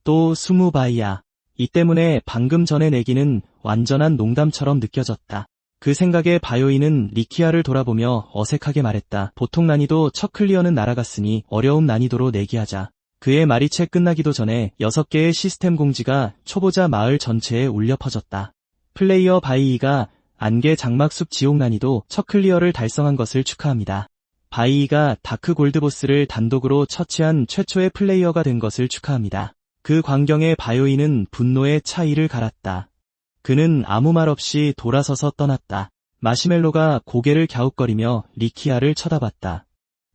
또 수무바이야. 이 때문에 방금 전의 내기는 완전한 농담처럼 느껴졌다. 그 생각에 바요이는 리키아를 돌아보며 어색하게 말했다. 보통 난이도 첫 클리어는 날아갔으니 어려움 난이도로 내기하자. 그의 말이 채 끝나기도 전에 6개의 시스템 공지가 초보자 마을 전체에 울려 퍼졌다. 플레이어 바이이가 안개 장막숲 지옥 난이도 첫 클리어를 달성한 것을 축하합니다. 바이이가 다크 골드보스를 단독으로 처치한 최초의 플레이어가 된 것을 축하합니다. 그 광경에 바요이는 분노의 차이를 갈았다. 그는 아무 말 없이 돌아서서 떠났다. 마시멜로가 고개를 갸웃거리며 리키아를 쳐다봤다.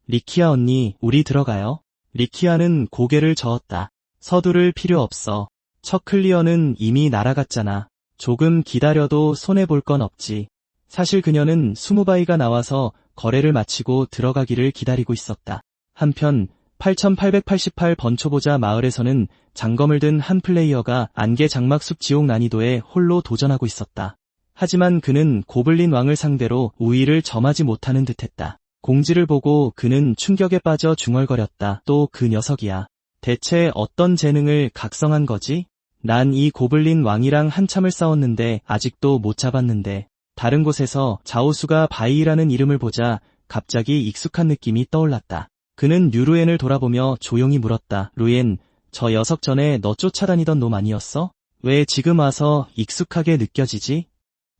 리키아 언니, 우리 들어가요? 리키아는 고개를 저었다. 서두를 필요 없어. 첫 클리어는 이미 날아갔잖아. 조금 기다려도 손해볼 건 없지. 사실 그녀는 스무바이가 나와서 거래를 마치고 들어가기를 기다리고 있었다. 한편 8888번 초보자 마을에서는 장검을 든 한 플레이어가 안개 장막숲 지옥 난이도에 홀로 도전하고 있었다. 하지만 그는 고블린 왕을 상대로 우위를 점하지 못하는 듯했다. 공지를 보고 그는 충격에 빠져 중얼거렸다. 또 그 녀석이야. 대체 어떤 재능을 각성한 거지? 난 이 고블린 왕이랑 한참을 싸웠는데 아직도 못 잡았는데. 다른 곳에서 자오수가 바이이라는 이름을 보자 갑자기 익숙한 느낌이 떠올랐다. 그는 류루엔을 돌아보며 조용히 물었다. 루엔, 저 녀석 전에 너 쫓아다니던 놈 아니었어? 왜 지금 와서 익숙하게 느껴지지?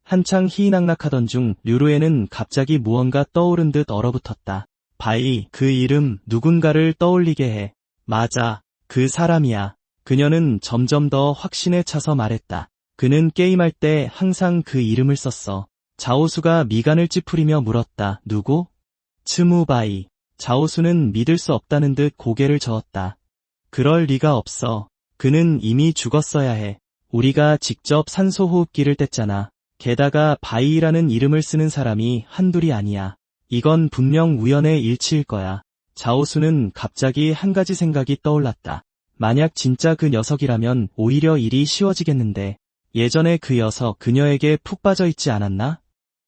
한창 희희낙낙하던 중 류루엔은 갑자기 무언가 떠오른 듯 얼어붙었다. 바이, 그 이름 누군가를 떠올리게 해. 맞아, 그 사람이야. 그녀는 점점 더 확신에 차서 말했다. 그는 게임할 때 항상 그 이름을 썼어. 자오수가 미간을 찌푸리며 물었다. 누구? 츠무바이. 자오수는 믿을 수 없다는 듯 고개를 저었다. 그럴 리가 없어. 그는 이미 죽었어야 해. 우리가 직접 산소호흡기를 뗐잖아. 게다가 바이라는 이름을 쓰는 사람이 한둘이 아니야. 이건 분명 우연의 일치일 거야. 자오수는 갑자기 한 가지 생각이 떠올랐다. 만약 진짜 그 녀석이라면 오히려 일이 쉬워지겠는데. 예전에 그 녀석 그녀에게 푹 빠져 있지 않았나?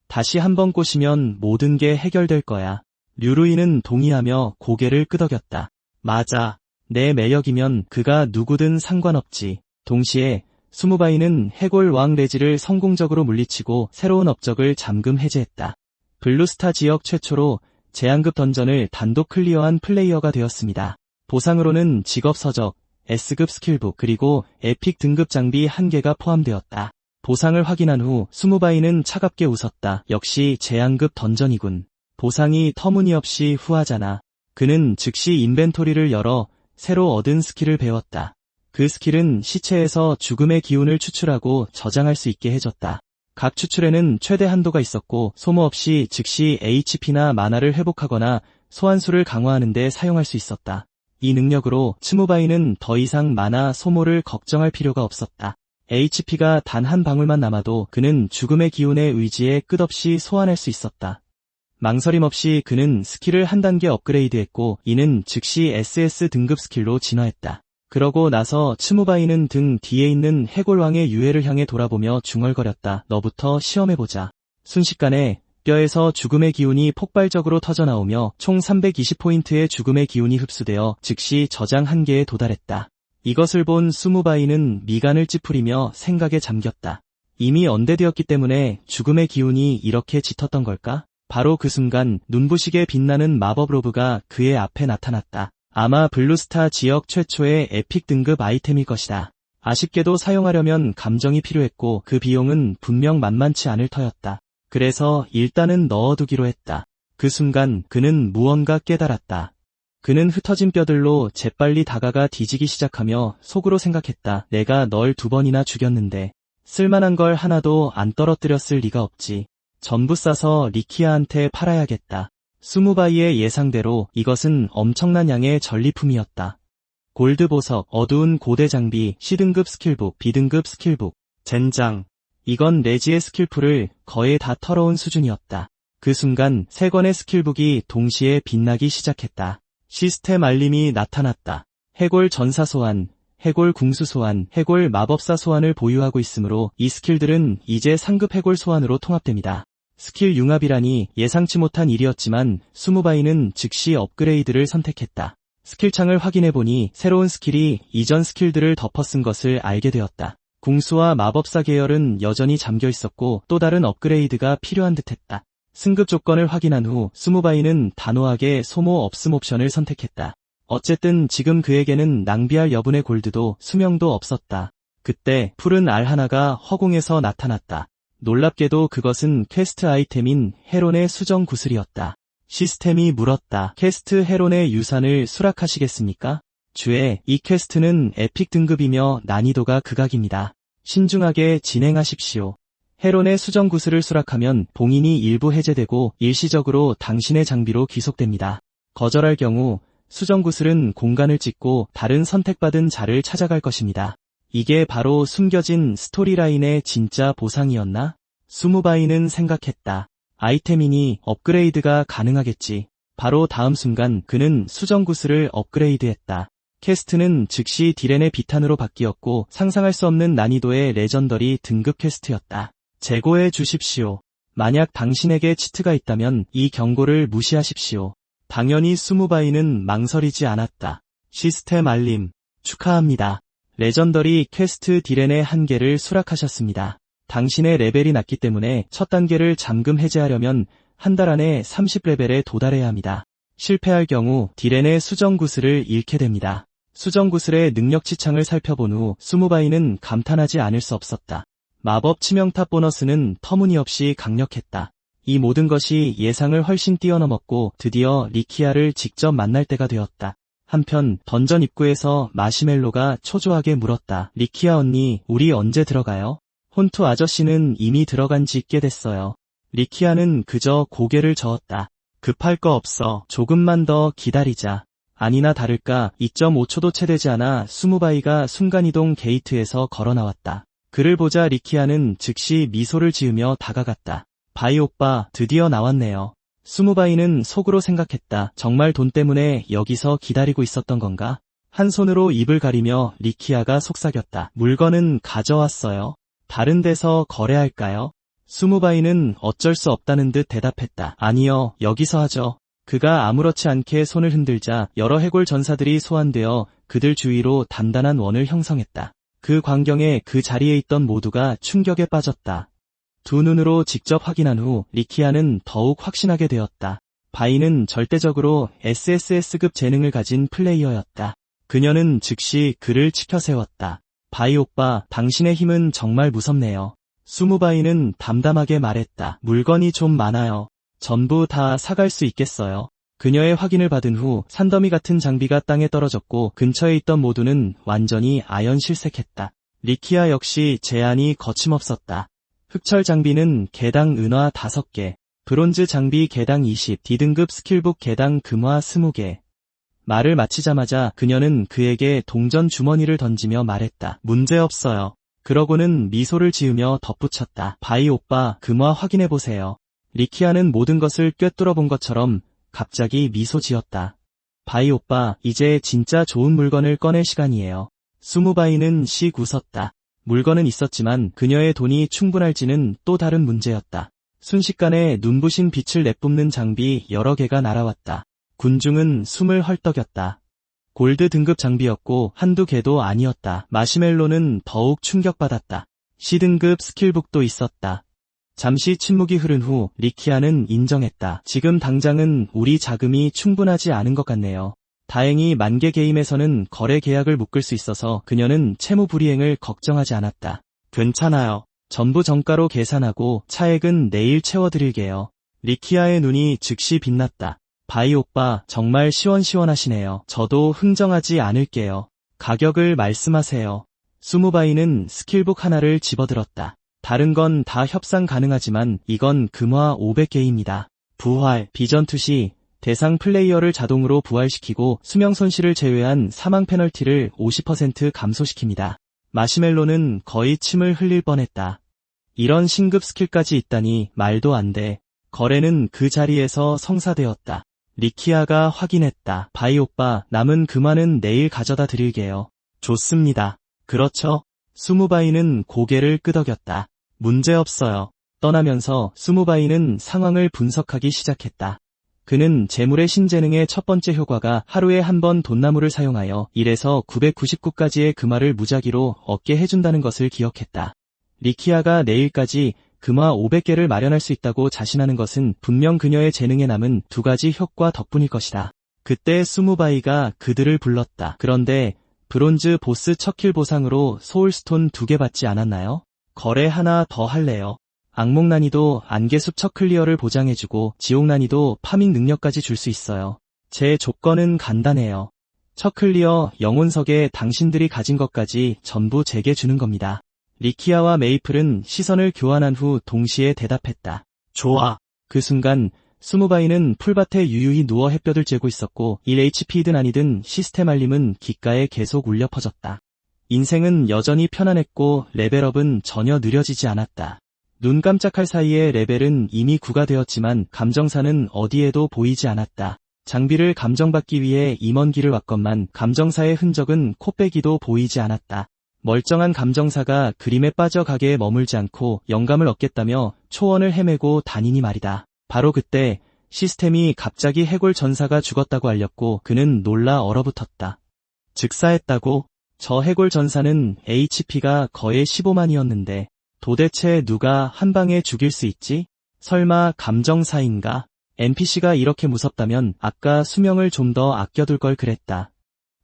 다시 한번 꼬시면 모든 게 해결될 거야. 류루이는 동의하며 고개를 끄덕였다. 맞아. 내 매력이면 그가 누구든 상관없지. 동시에 스무바이는 해골 왕 레지를 성공적으로 물리치고 새로운 업적을 잠금 해제했다. 블루스타 지역 최초로 제한급 던전을 단독 클리어한 플레이어가 되었습니다. 보상으로는 직업 서적, S급 스킬북 그리고 에픽 등급 장비 1개가 포함되었다. 보상을 확인한 후 스무바이는 차갑게 웃었다. 역시 제한급 던전이군. 보상이 터무니없이 후하잖아. 그는 즉시 인벤토리를 열어 새로 얻은 스킬을 배웠다. 그 스킬은 시체에서 죽음의 기운을 추출하고 저장할 수 있게 해줬다. 각 추출에는 최대 한도가 있었고 소모 없이 즉시 HP나 마나를 회복하거나 소환수를 강화하는 데 사용할 수 있었다. 이 능력으로 츠무바이는 더 이상 마나 소모를 걱정할 필요가 없었다. HP가 단 한 방울만 남아도 그는 죽음의 기운에 의지해 끝없이 소환할 수 있었다. 망설임 없이 그는 스킬을 한 단계 업그레이드했고 이는 즉시 SS 등급 스킬로 진화했다. 그러고 나서 츠무바이는 등 뒤에 있는 해골왕의 유해를 향해 돌아보며 중얼거렸다. 너부터 시험해보자. 순식간에 뼈에서 죽음의 기운이 폭발적으로 터져나오며 총 320포인트의 죽음의 기운이 흡수되어 즉시 저장 한계에 도달했다. 이것을 본 스무바이는 미간을 찌푸리며 생각에 잠겼다. 이미 언데드였기 때문에 죽음의 기운이 이렇게 짙었던 걸까? 바로 그 순간 눈부시게 빛나는 마법 로브가 그의 앞에 나타났다. 아마 블루스타 지역 최초의 에픽 등급 아이템일 것이다. 아쉽게도 사용하려면 감정이 필요했고 그 비용은 분명 만만치 않을 터였다. 그래서 일단은 넣어두기로 했다. 그 순간 그는 무언가 깨달았다. 그는 흩어진 뼈들로 재빨리 다가가 뒤지기 시작하며 속으로 생각했다. 내가 널 2번이나 죽였는데 쓸만한 걸 하나도 안 떨어뜨렸을 리가 없지. 전부 싸서 리키아한테 팔아야겠다. 스무바이의 예상대로 이것은 엄청난 양의 전리품이었다. 골드 보석, 어두운 고대 장비, C등급 스킬북, B등급 스킬북, 젠장. 이건 레지의 스킬풀을 거의 다 털어온 수준이었다. 그 순간 3권의 스킬북이 동시에 빛나기 시작했다. 시스템 알림이 나타났다. 해골 전사 소환, 해골 궁수 소환, 해골 마법사 소환을 보유하고 있으므로 이 스킬들은 이제 상급 해골 소환으로 통합됩니다. 스킬 융합이라니 예상치 못한 일이었지만 스무바이는 즉시 업그레이드를 선택했다. 스킬창을 확인해보니 새로운 스킬이 이전 스킬들을 덮어쓴 것을 알게 되었다. 궁수와 마법사 계열은 여전히 잠겨있었고 또 다른 업그레이드가 필요한 듯했다. 승급 조건을 확인한 후 스무바이는 단호하게 소모 없음 옵션을 선택했다. 어쨌든 지금 그에게는 낭비할 여분의 골드도 수명도 없었다. 그때 푸른 알 하나가 허공에서 나타났다. 놀랍게도 그것은 퀘스트 아이템인 헤론의 수정 구슬이었다. 시스템이 물었다. 퀘스트 헤론의 유산을 수락하시겠습니까? 주의, 이 퀘스트는 에픽 등급이며 난이도가 극악입니다. 신중하게 진행하십시오. 헤론의 수정 구슬을 수락하면 봉인이 일부 해제되고 일시적으로 당신의 장비로 귀속됩니다. 거절할 경우 수정 구슬은 공간을 찍고 다른 선택받은 자를 찾아갈 것입니다. 이게 바로 숨겨진 스토리라인의 진짜 보상이었나? 수무바이는 생각했다. 아이템이니 업그레이드가 가능하겠지. 바로 다음 순간 그는 수정 구슬을 업그레이드했다. 퀘스트는 즉시 디렌의 비탄으로 바뀌었고 상상할 수 없는 난이도의 레전더리 등급 퀘스트였다. 재고해 주십시오. 만약 당신에게 치트가 있다면 이 경고를 무시하십시오. 당연히 수무바이는 망설이지 않았다. 시스템 알림. 축하합니다. 레전더리 퀘스트 디렌의 한 개를 수락하셨습니다. 당신의 레벨이 낮기 때문에 첫 단계를 잠금 해제하려면 한 달 안에 30레벨에 도달해야 합니다. 실패할 경우 디렌의 수정 구슬을 잃게 됩니다. 수정 구슬의 능력치 창을 살펴본 후 수무바이는 감탄하지 않을 수 없었다. 마법 치명타 보너스는 터무니없이 강력했다. 이 모든 것이 예상을 훨씬 뛰어넘었고 드디어 리키아를 직접 만날 때가 되었다. 한편 던전 입구에서 마시멜로가 초조하게 물었다. 리키아 언니, 우리 언제 들어가요? 혼투 아저씨는 이미 들어간 지 꽤 됐어요. 리키아는 그저 고개를 저었다. 급할 거 없어. 조금만 더 기다리자. 아니나 다를까 2.5초도 채 되지 않아 수무바이가 순간이동 게이트에서 걸어 나왔다. 그를 보자 리키아는 즉시 미소를 지으며 다가갔다. 바이 오빠, 드디어 나왔네요. 수무바이는 속으로 생각했다. 정말 돈 때문에 여기서 기다리고 있었던 건가? 한 손으로 입을 가리며 리키아가 속삭였다. 물건은 가져왔어요. 다른 데서 거래할까요? 수무바이는 어쩔 수 없다는 듯 대답했다. 아니요, 여기서 하죠. 그가 아무렇지 않게 손을 흔들자 여러 해골 전사들이 소환되어 그들 주위로 단단한 원을 형성했다. 그 광경에 그 자리에 있던 모두가 충격에 빠졌다. 두 눈으로 직접 확인한 후 리키아는 더욱 확신하게 되었다. 바이는 절대적으로 SSS급 재능을 가진 플레이어였다. 그녀는 즉시 그를 치켜세웠다. 바이 오빠, 당신의 힘은 정말 무섭네요. 수무바이는 담담하게 말했다. 물건이 좀 많아요. 전부 다 사갈 수 있겠어요. 그녀의 확인을 받은 후 산더미 같은 장비가 땅에 떨어졌고 근처에 있던 모두는 완전히 아연실색했다. 리키아 역시 제한이 거침없었다. 흑철 장비는 개당 은화 5개, 브론즈 장비 개당 20, D등급 스킬북 개당 금화 20개. 말을 마치자마자 그녀는 그에게 동전 주머니를 던지며 말했다. 문제없어요. 그러고는 미소를 지으며 덧붙였다. 바이 오빠, 금화 확인해보세요. 리키아는 모든 것을 꿰뚫어 본 것처럼 갑자기 미소 지었다. 바이 오빠, 이제 진짜 좋은 물건을 꺼낼 시간이에요. 수무바이는 씩 웃었다. 물건은 있었지만 그녀의 돈이 충분할지는 또 다른 문제였다. 순식간에 눈부신 빛을 내뿜는 장비 여러 개가 날아왔다. 군중은 숨을 헐떡였다. 골드 등급 장비였고 한두 개도 아니었다. 마시멜로는 더욱 충격받았다. C등급 스킬북도 있었다. 잠시 침묵이 흐른 후 리키아는 인정했다. 지금 당장은 우리 자금이 충분하지 않은 것 같네요. 다행히 만개 게임에서는 거래 계약을 묶을 수 있어서 그녀는 채무 불이행을 걱정하지 않았다. 괜찮아요. 전부 정가로 계산하고 차액은 내일 채워드릴게요. 리키아의 눈이 즉시 빛났다. 바이 오빠, 정말 시원시원하시네요. 저도 흥정하지 않을게요. 가격을 말씀하세요. 수무바이는 스킬북 하나를 집어들었다. 다른 건 다 협상 가능하지만 이건 금화 500개입니다. 부활, 비전 투시, 대상 플레이어를 자동으로 부활시키고 수명 손실을 제외한 사망 페널티를 50% 감소시킵니다. 마시멜로는 거의 침을 흘릴 뻔했다. 이런 신급 스킬까지 있다니 말도 안 돼. 거래는 그 자리에서 성사되었다. 리키아가 확인했다. 바이 오빠, 남은 금화는 내일 가져다 드릴게요. 좋습니다. 그렇죠? 수무바이는 고개를 끄덕였다. 문제없어요. 떠나면서 수무바이는 상황을 분석하기 시작했다. 그는 재물의 신재능의 첫 번째 효과가 하루에 한 번 돈나무를 사용하여 1에서 999까지의 금화를 무작위로 얻게 해준다는 것을 기억했다. 리키아가 내일까지 금화 500개를 마련할 수 있다고 자신하는 것은 분명 그녀의 재능에 남은 두 가지 효과 덕분일 것이다. 그때 수무바이가 그들을 불렀다. 그런데 브론즈 보스 첫 킬 보상으로 소울스톤 2개 받지 않았나요? 거래 하나 더 할래요. 악몽 난이도 안개숲 첫 클리어를 보장해주고 지옥 난이도 파밍 능력까지 줄 수 있어요. 제 조건은 간단해요. 첫 클리어 영혼석에 당신들이 가진 것까지 전부 제게 주는 겁니다. 리키아와 메이플은 시선을 교환한 후 동시에 대답했다. 좋아. 그 순간 스무바이는 풀밭에 유유히 누워 햇볕을 쬐고 있었고 1HP든 아니든 시스템 알림은 귓가에 계속 울려 퍼졌다. 인생은 여전히 편안했고 레벨업은 전혀 느려지지 않았다. 눈 깜짝할 사이에 레벨은 이미 9가 되었지만 감정사는 어디에도 보이지 않았다. 장비를 감정받기 위해 임원기를 왔건만 감정사의 흔적은 코빼기도 보이지 않았다. 멀쩡한 감정사가 그림에 빠져가게 머물지 않고 영감을 얻겠다며 초원을 헤매고 다니니 말이다. 바로 그때 시스템이 갑자기 해골 전사가 죽었다고 알렸고 그는 놀라 얼어붙었다. 즉사했다고? 저 해골 전사는 HP가 거의 15만이었는데 도대체 누가 한 방에 죽일 수 있지? 설마 감정사인가? NPC가 이렇게 무섭다면 아까 수명을 좀 더 아껴둘 걸 그랬다.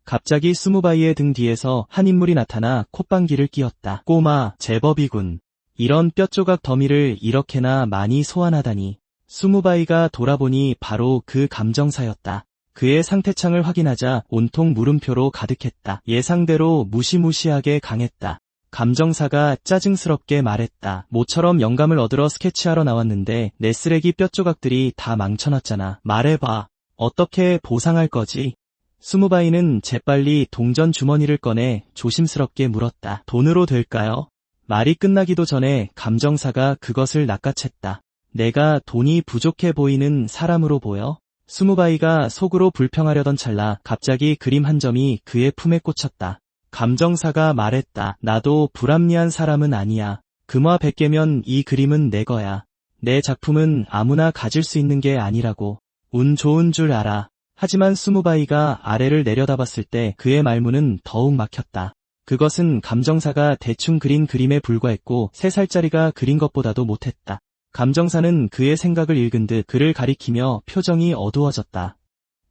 갑자기 스무바이의 등 뒤에서 한 인물이 나타나 콧방귀를 뀌었다. 꼬마, 제법이군. 이런 뼈조각 더미를 이렇게나 많이 소환하다니. 스무바이가 돌아보니 바로 그 감정사였다. 그의 상태창을 확인하자 온통 물음표로 가득했다. 예상대로 무시무시하게 강했다. 감정사가 짜증스럽게 말했다. 모처럼 영감을 얻으러 스케치하러 나왔는데 내 쓰레기 뼈조각들이 다 망쳐놨잖아. 말해봐. 어떻게 보상할 거지? 스무바이는 재빨리 동전 주머니를 꺼내 조심스럽게 물었다. 돈으로 될까요? 말이 끝나기도 전에 감정사가 그것을 낚아챘다. 내가 돈이 부족해 보이는 사람으로 보여? 스무바이가 속으로 불평하려던 찰나 갑자기 그림 한 점이 그의 품에 꽂혔다. 감정사가 말했다. 나도 불합리한 사람은 아니야. 금화 100개면 이 그림은 내 거야. 내 작품은 아무나 가질 수 있는 게 아니라고. 운 좋은 줄 알아. 하지만 스무바이가 아래를 내려다봤을 때 그의 말문은 더욱 막혔다. 그것은 감정사가 대충 그린 그림에 불과했고 3살짜리가 그린 것보다도 못했다. 감정사는 그의 생각을 읽은 듯 그를 가리키며 표정이 어두워졌다.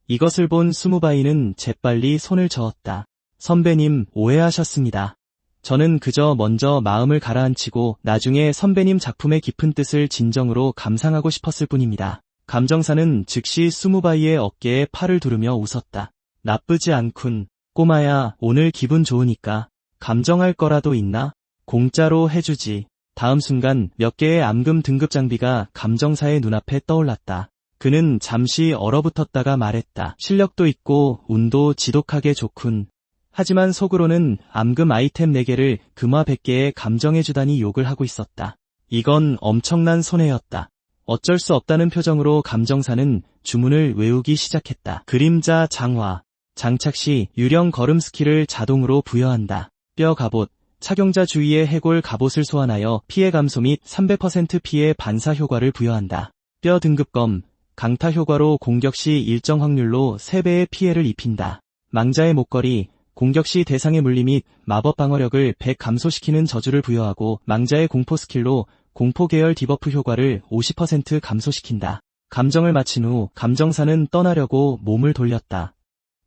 이것을 본 스무바이는 재빨리 손을 저었다. 선배님, 오해하셨습니다. 저는 그저 먼저 마음을 가라앉히고 나중에 선배님 작품의 깊은 뜻을 진정으로 감상하고 싶었을 뿐입니다. 감정사는 즉시 스무바이의 어깨에 팔을 두르며 웃었다. 나쁘지 않군. 꼬마야, 오늘 기분 좋으니까 감정할 거라도 있나? 공짜로 해주지. 다음 순간 몇 개의 암금 등급 장비가 감정사의 눈앞에 떠올랐다. 그는 잠시 얼어붙었다가 말했다. 실력도 있고 운도 지독하게 좋군. 하지만 속으로는 암금 아이템 4개를 금화 100개에 감정해주다니 욕을 하고 있었다. 이건 엄청난 손해였다. 어쩔 수 없다는 표정으로 감정사는 주문을 외우기 시작했다. 그림자 장화. 장착 시 유령 걸음 스킬을 자동으로 부여한다. 뼈 갑옷. 착용자 주위에 해골 갑옷을 소환하여 피해 감소 및 300% 피해 반사 효과를 부여한다. 뼈 등급검. 강타 효과로 공격 시 일정 확률로 3배의 피해를 입힌다. 망자의 목걸이. 공격 시 대상의 물리 및 마법 방어력을 100 감소시키는 저주를 부여하고 망자의 공포 스킬로 공포 계열 디버프 효과를 50% 감소시킨다. 감정을 마친 후 감정사는 떠나려고 몸을 돌렸다.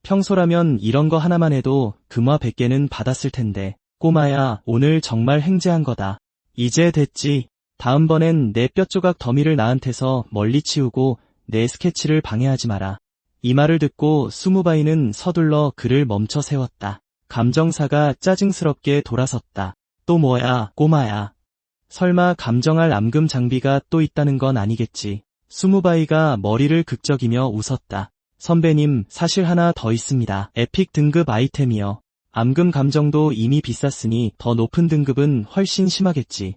평소라면 이런 거 하나만 해도 금화 100개는 받았을 텐데. 꼬마야, 오늘 정말 횡재한 거다. 이제 됐지. 다음번엔 내 뼈조각 더미를 나한테서 멀리 치우고 내 스케치를 방해하지 마라. 이 말을 듣고 스무바이는 서둘러 그를 멈춰 세웠다. 감정사가 짜증스럽게 돌아섰다. 또 뭐야, 꼬마야. 설마 감정할 암금 장비가 또 있다는 건 아니겠지. 스무바이가 머리를 극적이며 웃었다. 선배님, 사실 하나 더 있습니다. 에픽 등급 아이템이요. 암금 감정도 이미 비쌌으니 더 높은 등급은 훨씬 심하겠지.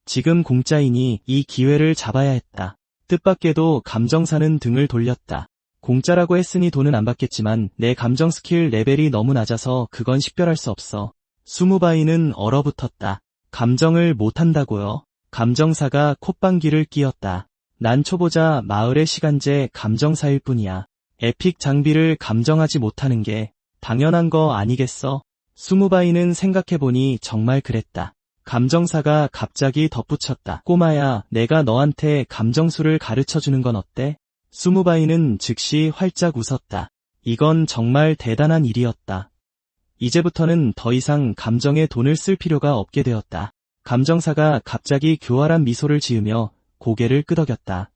지금 공짜이니 이 기회를 잡아야 했다. 뜻밖에도 감정사는 등을 돌렸다. 공짜라고 했으니 돈은 안 받겠지만 내 감정 스킬 레벨이 너무 낮아서 그건 식별할 수 없어. 스무바이는 얼어붙었다. 감정을 못한다고요? 감정사가 콧방귀를 뀌었다. 난 초보자 마을의 시간제 감정사일 뿐이야. 에픽 장비를 감정하지 못하는 게 당연한 거 아니겠어? 스무바이는 생각해보니 정말 그랬다. 감정사가 갑자기 덧붙였다. 꼬마야, 내가 너한테 감정수를 가르쳐주는 건 어때? 스무바이는 즉시 활짝 웃었다. 이건 정말 대단한 일이었다. 이제부터는 더 이상 감정에 돈을 쓸 필요가 없게 되었다. 감정사가 갑자기 교활한 미소를 지으며 고개를 끄덕였다.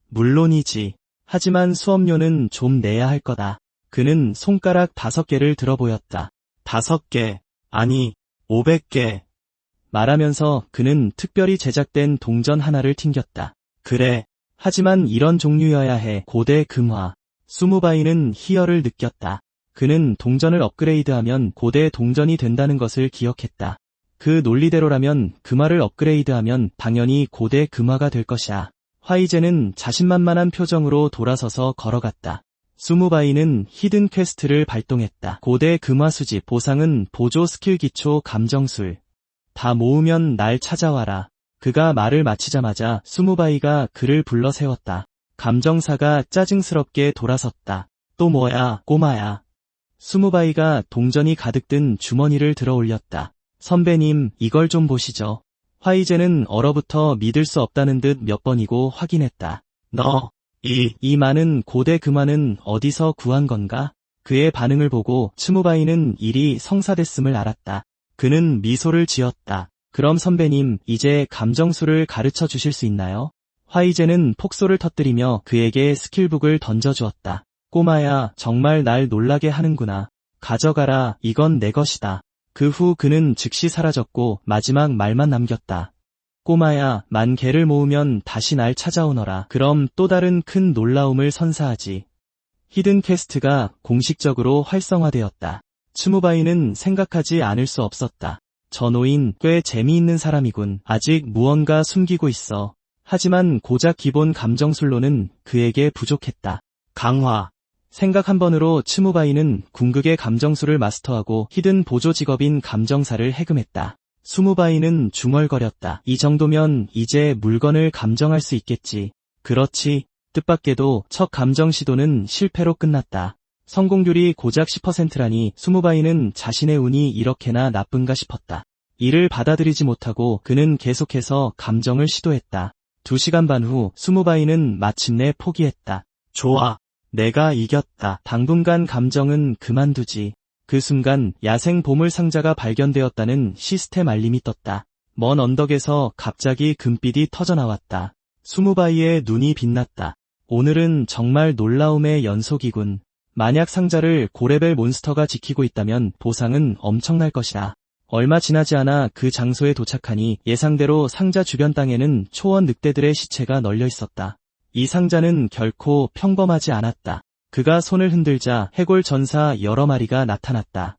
물론이지. 하지만 수업료는 좀 내야 할 거다. 그는 손가락 5개를 들어 보였다. 5개, 아니, 500개. 말하면서 그는 특별히 제작된 동전 하나를 튕겼다. 그래. 하지만 이런 종류여야 해. 고대 금화. 수무바이는 희열을 느꼈다. 그는 동전을 업그레이드하면 고대 동전이 된다는 것을 기억했다. 그 논리대로라면 금화를 업그레이드하면 당연히 고대 금화가 될 것이야. 화이제는 자신만만한 표정으로 돌아서서 걸어갔다. 수무바이는 히든 퀘스트를 발동했다. 고대 금화 수집, 보상은 보조 스킬 기초 감정술. 다 모으면 날 찾아와라. 그가 말을 마치자마자 수무바이가 그를 불러 세웠다. 감정사가 짜증스럽게 돌아섰다. 또 뭐야, 꼬마야. 수무바이가 동전이 가득 든 주머니를 들어 올렸다. 선배님, 이걸 좀 보시죠. 화이제는 얼어붙어 믿을 수 없다는 듯 몇 번이고 확인했다. 이 많은 고대 금화는 어디서 구한 건가? 그의 반응을 보고 수무바이는 일이 성사됐음을 알았다. 그는 미소를 지었다. 그럼 선배님, 이제 감정술을 가르쳐 주실 수 있나요? 화이제는 폭소를 터뜨리며 그에게 스킬북을 던져주었다. 꼬마야, 정말 날 놀라게 하는구나. 가져가라, 이건 내 것이다. 그 후 그는 즉시 사라졌고 마지막 말만 남겼다. 꼬마야, 10,000개를 모으면 다시 날 찾아오너라. 그럼 또 다른 큰 놀라움을 선사하지. 히든 퀘스트가 공식적으로 활성화되었다. 수무바이는 생각하지 않을 수 없었다. 저 노인 꽤 재미있는 사람이군. 아직 무언가 숨기고 있어. 하지만 고작 기본 감정술로는 그에게 부족했다. 강화. 생각 한 번으로 수무바이는 궁극의 감정술을 마스터하고 히든 보조 직업인 감정사를 해금했다. 수무바이는 중얼거렸다. 이 정도면 이제 물건을 감정할 수 있겠지. 그렇지. 뜻밖에도 첫 감정 시도는 실패로 끝났다. 성공률이 고작 10%라니 수무바이는 자신의 운이 이렇게나 나쁜가 싶었다. 이를 받아들이지 못하고 그는 계속해서 감정을 시도했다. 2시간 반 후 수무바이는 마침내 포기했다. 좋아. 내가 이겼다. 당분간 감정은 그만두지. 그 순간 야생 보물 상자가 발견되었다는 시스템 알림이 떴다. 먼 언덕에서 갑자기 금빛이 터져나왔다. 수무바이의 눈이 빛났다. 오늘은 정말 놀라움의 연속이군. 만약 상자를 고레벨 몬스터가 지키고 있다면 보상은 엄청날 것이다. 얼마 지나지 않아 그 장소에 도착하니 예상대로 상자 주변 땅에는 초원 늑대들의 시체가 널려 있었다. 이 상자는 결코 평범하지 않았다. 그가 손을 흔들자 해골 전사 여러 마리가 나타났다.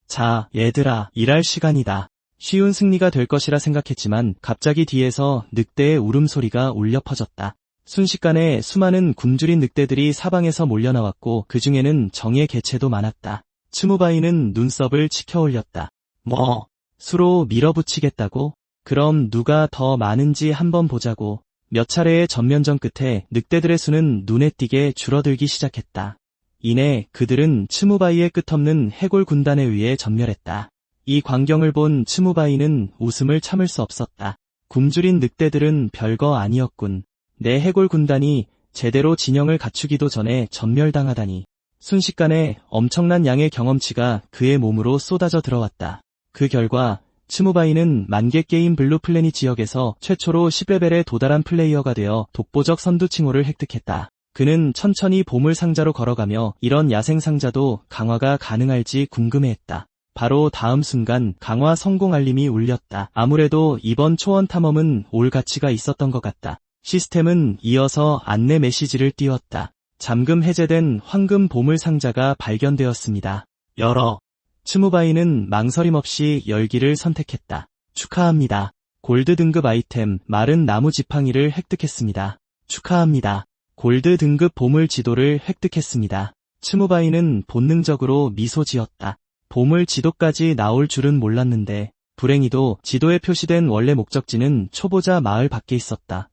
자, 얘들아, 일할 시간이다. 쉬운 승리가 될 것이라 생각했지만 갑자기 뒤에서 늑대의 울음소리가 울려 퍼졌다. 순식간에 수많은 굶주린 늑대들이 사방에서 몰려나왔고 그 중에는 정예 개체도 많았다. 수무바이는 눈썹을 치켜 올렸다. 뭐? 수로 밀어붙이겠다고? 그럼 누가 더 많은지 한번 보자고. 몇 차례의 전면전 끝에 늑대들의 수는 눈에 띄게 줄어들기 시작했다. 이내 그들은 수무바이의 끝없는 해골 군단에 의해 전멸했다. 이 광경을 본 수무바이는 웃음을 참을 수 없었다. 굶주린 늑대들은 별거 아니었군. 내 해골 군단이 제대로 진영을 갖추기도 전에 전멸당하다니. 순식간에 엄청난 양의 경험치가 그의 몸으로 쏟아져 들어왔다. 그 결과 수무바이는 만개 게임 블루 플래닛 지역에서 최초로 10레벨에 도달한 플레이어가 되어 독보적 선두 칭호를 획득했다. 그는 천천히 보물 상자로 걸어가며 이런 야생 상자도 강화가 가능할지 궁금해했다. 바로 다음 순간 강화 성공 알림이 울렸다. 아무래도 이번 초원 탐험은 올 가치가 있었던 것 같다. 시스템은 이어서 안내 메시지를 띄웠다. 잠금 해제된 황금 보물 상자가 발견되었습니다. 열어. 수무바이는 망설임 없이 열기를 선택했다. 축하합니다. 골드 등급 아이템 마른 나무 지팡이를 획득했습니다. 축하합니다. 골드 등급 보물 지도를 획득했습니다. 수무바이는 본능적으로 미소 지었다. 보물 지도까지 나올 줄은 몰랐는데 불행히도 지도에 표시된 원래 목적지는 초보자 마을 밖에 있었다.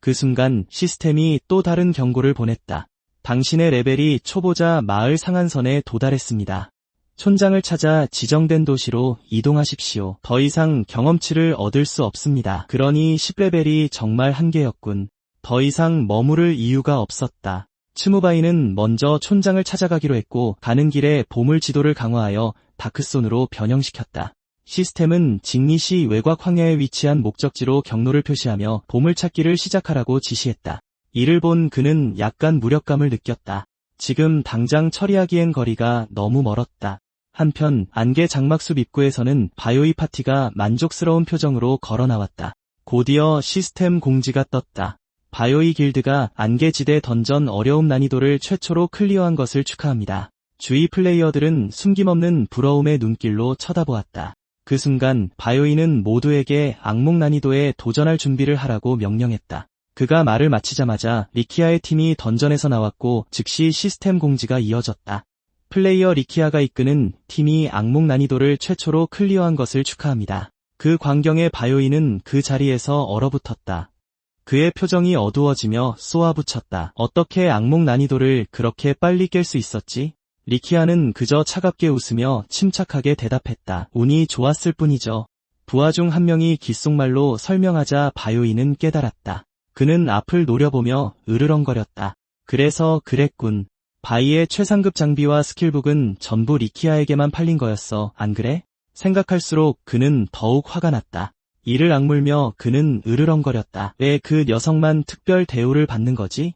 그 순간 시스템이 또 다른 경고를 보냈다. 당신의 레벨이 초보자 마을 상한선에 도달했습니다. 촌장을 찾아 지정된 도시로 이동하십시오. 더 이상 경험치를 얻을 수 없습니다. 그러니 10레벨이 정말 한계였군. 더 이상 머무를 이유가 없었다. 수무바이는 먼저 촌장을 찾아가기로 했고 가는 길에 보물 지도를 강화하여 다크손으로 변형시켰다. 시스템은 직리시 외곽 황야에 위치한 목적지로 경로를 표시하며 보물찾기를 시작하라고 지시했다. 이를 본 그는 약간 무력감을 느꼈다. 지금 당장 처리하기엔 거리가 너무 멀었다. 한편 안개 장막숲 입구에서는 바요이 파티가 만족스러운 표정으로 걸어 나왔다. 곧이어 시스템 공지가 떴다. 바요이 길드가 안개지대 던전 어려움 난이도를 최초로 클리어한 것을 축하합니다. 주위 플레이어들은 숨김없는 부러움의 눈길로 쳐다보았다. 그 순간 바요이는 모두에게 악몽 난이도에 도전할 준비를 하라고 명령했다. 그가 말을 마치자마자 리키아의 팀이 던전에서 나왔고 즉시 시스템 공지가 이어졌다. 플레이어 리키아가 이끄는 팀이 악몽 난이도를 최초로 클리어한 것을 축하합니다. 그 광경에 바요이는 그 자리에서 얼어붙었다. 그의 표정이 어두워지며 쏘아붙였다. 어떻게 악몽 난이도를 그렇게 빨리 깰 수 있었지? 리키아는 그저 차갑게 웃으며 침착하게 대답했다. 운이 좋았을 뿐이죠. 부하 중 한 명이 귓속말로 설명하자 바요이는 깨달았다. 그는 앞을 노려보며 으르렁거렸다. 그래서 그랬군. 바이의 최상급 장비와 스킬북은 전부 리키아에게만 팔린 거였어, 안 그래? 생각할수록 그는 더욱 화가 났다. 이를 악물며 그는 으르렁거렸다. 왜 그 녀석만 특별 대우를 받는 거지?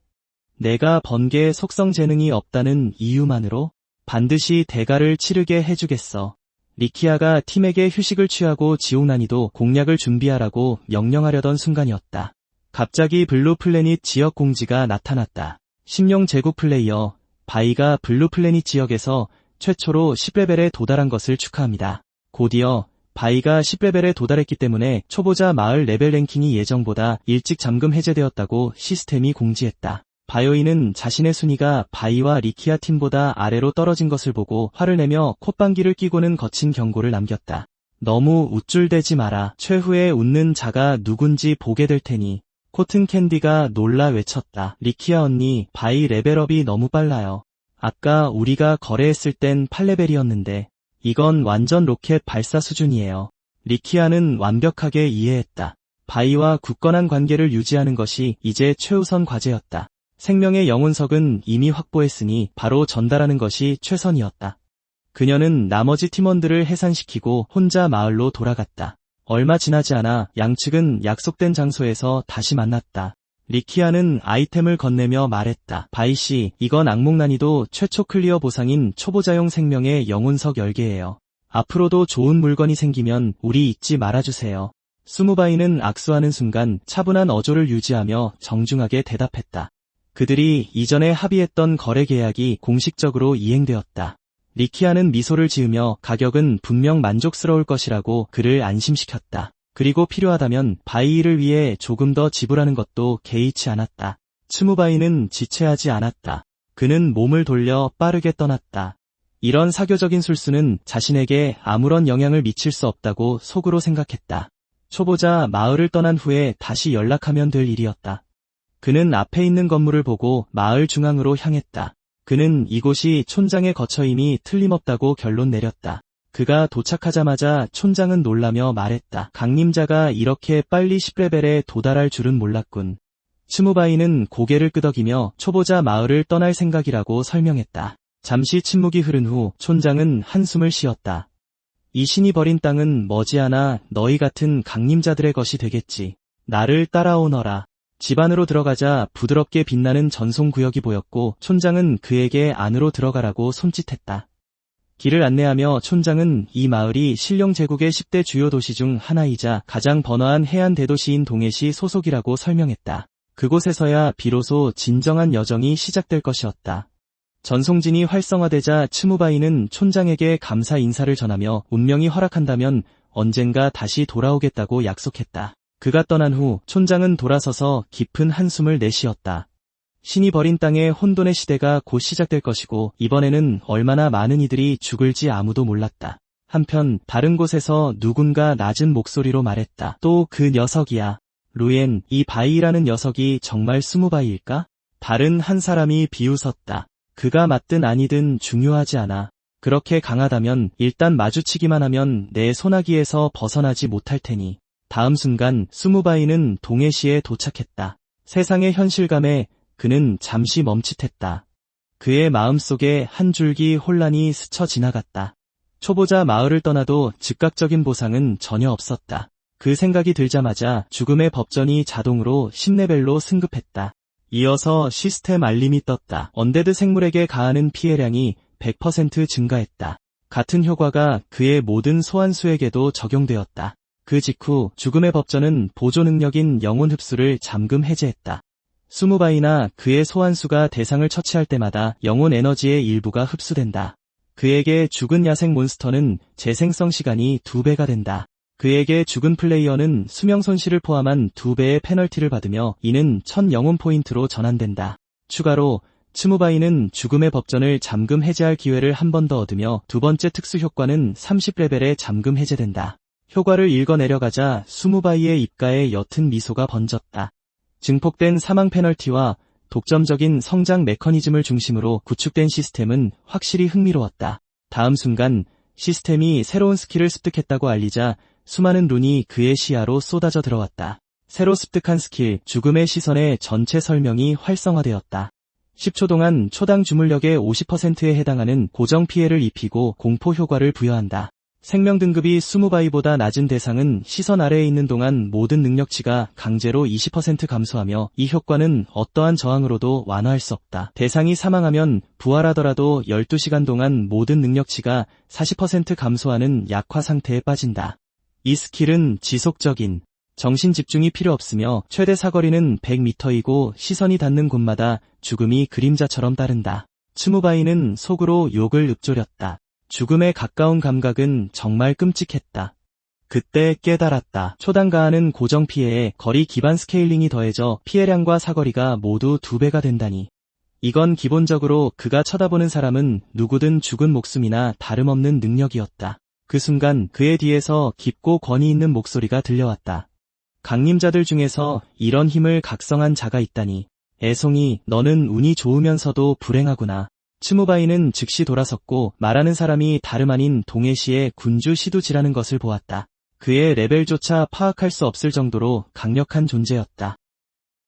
내가 번개의 속성 재능이 없다는 이유만으로? 반드시 대가를 치르게 해주겠어. 리키아가 팀에게 휴식을 취하고 지옥 난이도 공략을 준비하라고 명령하려던 순간이었다. 갑자기 블루 플래닛 지역 공지가 나타났다. 심령 제국 플레이어 바이가 블루 플래닛 지역에서 최초로 10레벨에 도달한 것을 축하합니다. 곧이어 바이가 10레벨에 도달했기 때문에 초보자 마을 레벨 랭킹이 예정보다 일찍 잠금 해제되었다고 시스템이 공지했다. 바요이는 자신의 순위가 바이와 리키아 팀보다 아래로 떨어진 것을 보고 화를 내며 콧방귀를 뀌고는 거친 경고를 남겼다. 너무 우쭐대지 마라. 최후에 웃는 자가 누군지 보게 될 테니. 코튼 캔디가 놀라 외쳤다. 리키아 언니, 바이 레벨업이 너무 빨라요. 아까 우리가 거래했을 땐 8레벨이었는데 이건 완전 로켓 발사 수준이에요. 리키아는 완벽하게 이해했다. 바이와 굳건한 관계를 유지하는 것이 이제 최우선 과제였다. 생명의 영혼석은 이미 확보했으니 바로 전달하는 것이 최선이었다. 그녀는 나머지 팀원들을 해산시키고 혼자 마을로 돌아갔다. 얼마 지나지 않아 양측은 약속된 장소에서 다시 만났다. 리키아는 아이템을 건네며 말했다. 바이씨, 이건 악몽 난이도 최초 클리어 보상인 초보자용 생명의 영혼석 10개예요. 앞으로도 좋은 물건이 생기면 우리 잊지 말아주세요. 수무바이는 악수하는 순간 차분한 어조를 유지하며 정중하게 대답했다. 그들이 이전에 합의했던 거래 계약이 공식적으로 이행되었다. 리키아는 미소를 지으며 가격은 분명 만족스러울 것이라고 그를 안심시켰다. 그리고 필요하다면 바이를 위해 조금 더 지불하는 것도 개의치 않았다. 츠무바이는 지체하지 않았다. 그는 몸을 돌려 빠르게 떠났다. 이런 사교적인 술수는 자신에게 아무런 영향을 미칠 수 없다고 속으로 생각했다. 초보자 마을을 떠난 후에 다시 연락하면 될 일이었다. 그는 앞에 있는 건물을 보고 마을 중앙으로 향했다. 그는 이곳이 촌장의 거처임이 틀림없다고 결론 내렸다. 그가 도착하자마자 촌장은 놀라며 말했다. 강림자가 이렇게 빨리 10레벨에 도달할 줄은 몰랐군. 츠무바이는 고개를 끄덕이며 초보자 마을을 떠날 생각이라고 설명했다. 잠시 침묵이 흐른 후 촌장은 한숨을 쉬었다. 이 신이 버린 땅은 머지않아 너희 같은 강림자들의 것이 되겠지. 나를 따라오너라. 집 안으로 들어가자 부드럽게 빛나는 전송구역이 보였고 촌장은 그에게 안으로 들어가라고 손짓했다. 길을 안내하며 촌장은 이 마을이 신령제국의 10대 주요 도시 중 하나이자 가장 번화한 해안 대도시인 동해시 소속이라고 설명했다. 그곳에서야 비로소 진정한 여정이 시작될 것이었다. 전송진이 활성화되자 츠무바이는 촌장에게 감사 인사를 전하며 운명이 허락한다면 언젠가 다시 돌아오겠다고 약속했다. 그가 떠난 후 촌장은 돌아서서 깊은 한숨을 내쉬었다. 신이 버린 땅의 혼돈의 시대가 곧 시작될 것이고 이번에는 얼마나 많은 이들이 죽을지 아무도 몰랐다. 한편 다른 곳에서 누군가 낮은 목소리로 말했다. 또 그 녀석이야. 루엔, 이 바이라는 녀석이 정말 스무바이일까? 다른 한 사람이 비웃었다. 그가 맞든 아니든 중요하지 않아. 그렇게 강하다면 일단 마주치기만 하면 내 소나기에서 벗어나지 못할 테니. 다음 순간 스무바이는 동해시에 도착했다. 세상의 현실감에 그는 잠시 멈칫했다. 그의 마음속에 한 줄기 혼란이 스쳐 지나갔다. 초보자 마을을 떠나도 즉각적인 보상은 전혀 없었다. 그 생각이 들자마자 죽음의 법전이 자동으로 10레벨로 승급했다. 이어서 시스템 알림이 떴다. 언데드 생물에게 가하는 피해량이 100% 증가했다. 같은 효과가 그의 모든 소환수에게도 적용되었다. 그 직후 죽음의 법전은 보조 능력인 영혼 흡수를 잠금 해제했다. 수무바이나 그의 소환수가 대상을 처치할 때마다 영혼 에너지의 일부가 흡수된다. 그에게 죽은 야생 몬스터는 재생성 시간이 2배가 된다. 그에게 죽은 플레이어는 수명 손실을 포함한 2배의 페널티를 받으며 이는 1000 영혼 포인트로 전환된다. 추가로 츠무바이는 죽음의 법전을 잠금 해제할 기회를 한 번 더 얻으며 두 번째 특수 효과는 30레벨에 잠금 해제된다. 효과를 읽어내려가자 수무바이의 입가에 옅은 미소가 번졌다. 증폭된 사망 페널티와 독점적인 성장 메커니즘을 중심으로 구축된 시스템은 확실히 흥미로웠다. 다음 순간 시스템이 새로운 스킬을 습득했다고 알리자 수많은 룬이 그의 시야로 쏟아져 들어왔다. 새로 습득한 스킬 죽음의 시선의 전체 설명이 활성화되었다. 10초 동안 초당 주물력의 50%에 해당하는 고정 피해를 입히고 공포 효과를 부여한다. 생명 등급이 수무바이보다 낮은 대상은 시선 아래에 있는 동안 모든 능력치가 강제로 20% 감소하며 이 효과는 어떠한 저항으로도 완화할 수 없다. 대상이 사망하면 부활하더라도 12시간 동안 모든 능력치가 40% 감소하는 약화 상태에 빠진다. 이 스킬은 지속적인 정신 집중이 필요 없으며 최대 사거리는 100m이고 시선이 닿는 곳마다 죽음이 그림자처럼 따른다. 츠무바이는 속으로 욕을 읊조렸다. 죽음에 가까운 감각은 정말 끔찍했다. 그때 깨달았다. 초당 가하는 고정 피해에 거리 기반 스케일링이 더해져 피해량과 사거리가 모두 2배가 된다니. 이건 기본적으로 그가 쳐다보는 사람은 누구든 죽은 목숨이나 다름없는 능력이었다. 그 순간 그의 뒤에서 깊고 권위 있는 목소리가 들려왔다. 강림자들 중에서 이런 힘을 각성한 자가 있다니. 애송이, 너는 운이 좋으면서도 불행하구나. 츠무바이는 즉시 돌아섰고 말하는 사람이 다름 아닌 동해시의 군주 시두지라는 것을 보았다. 그의 레벨조차 파악할 수 없을 정도로 강력한 존재였다.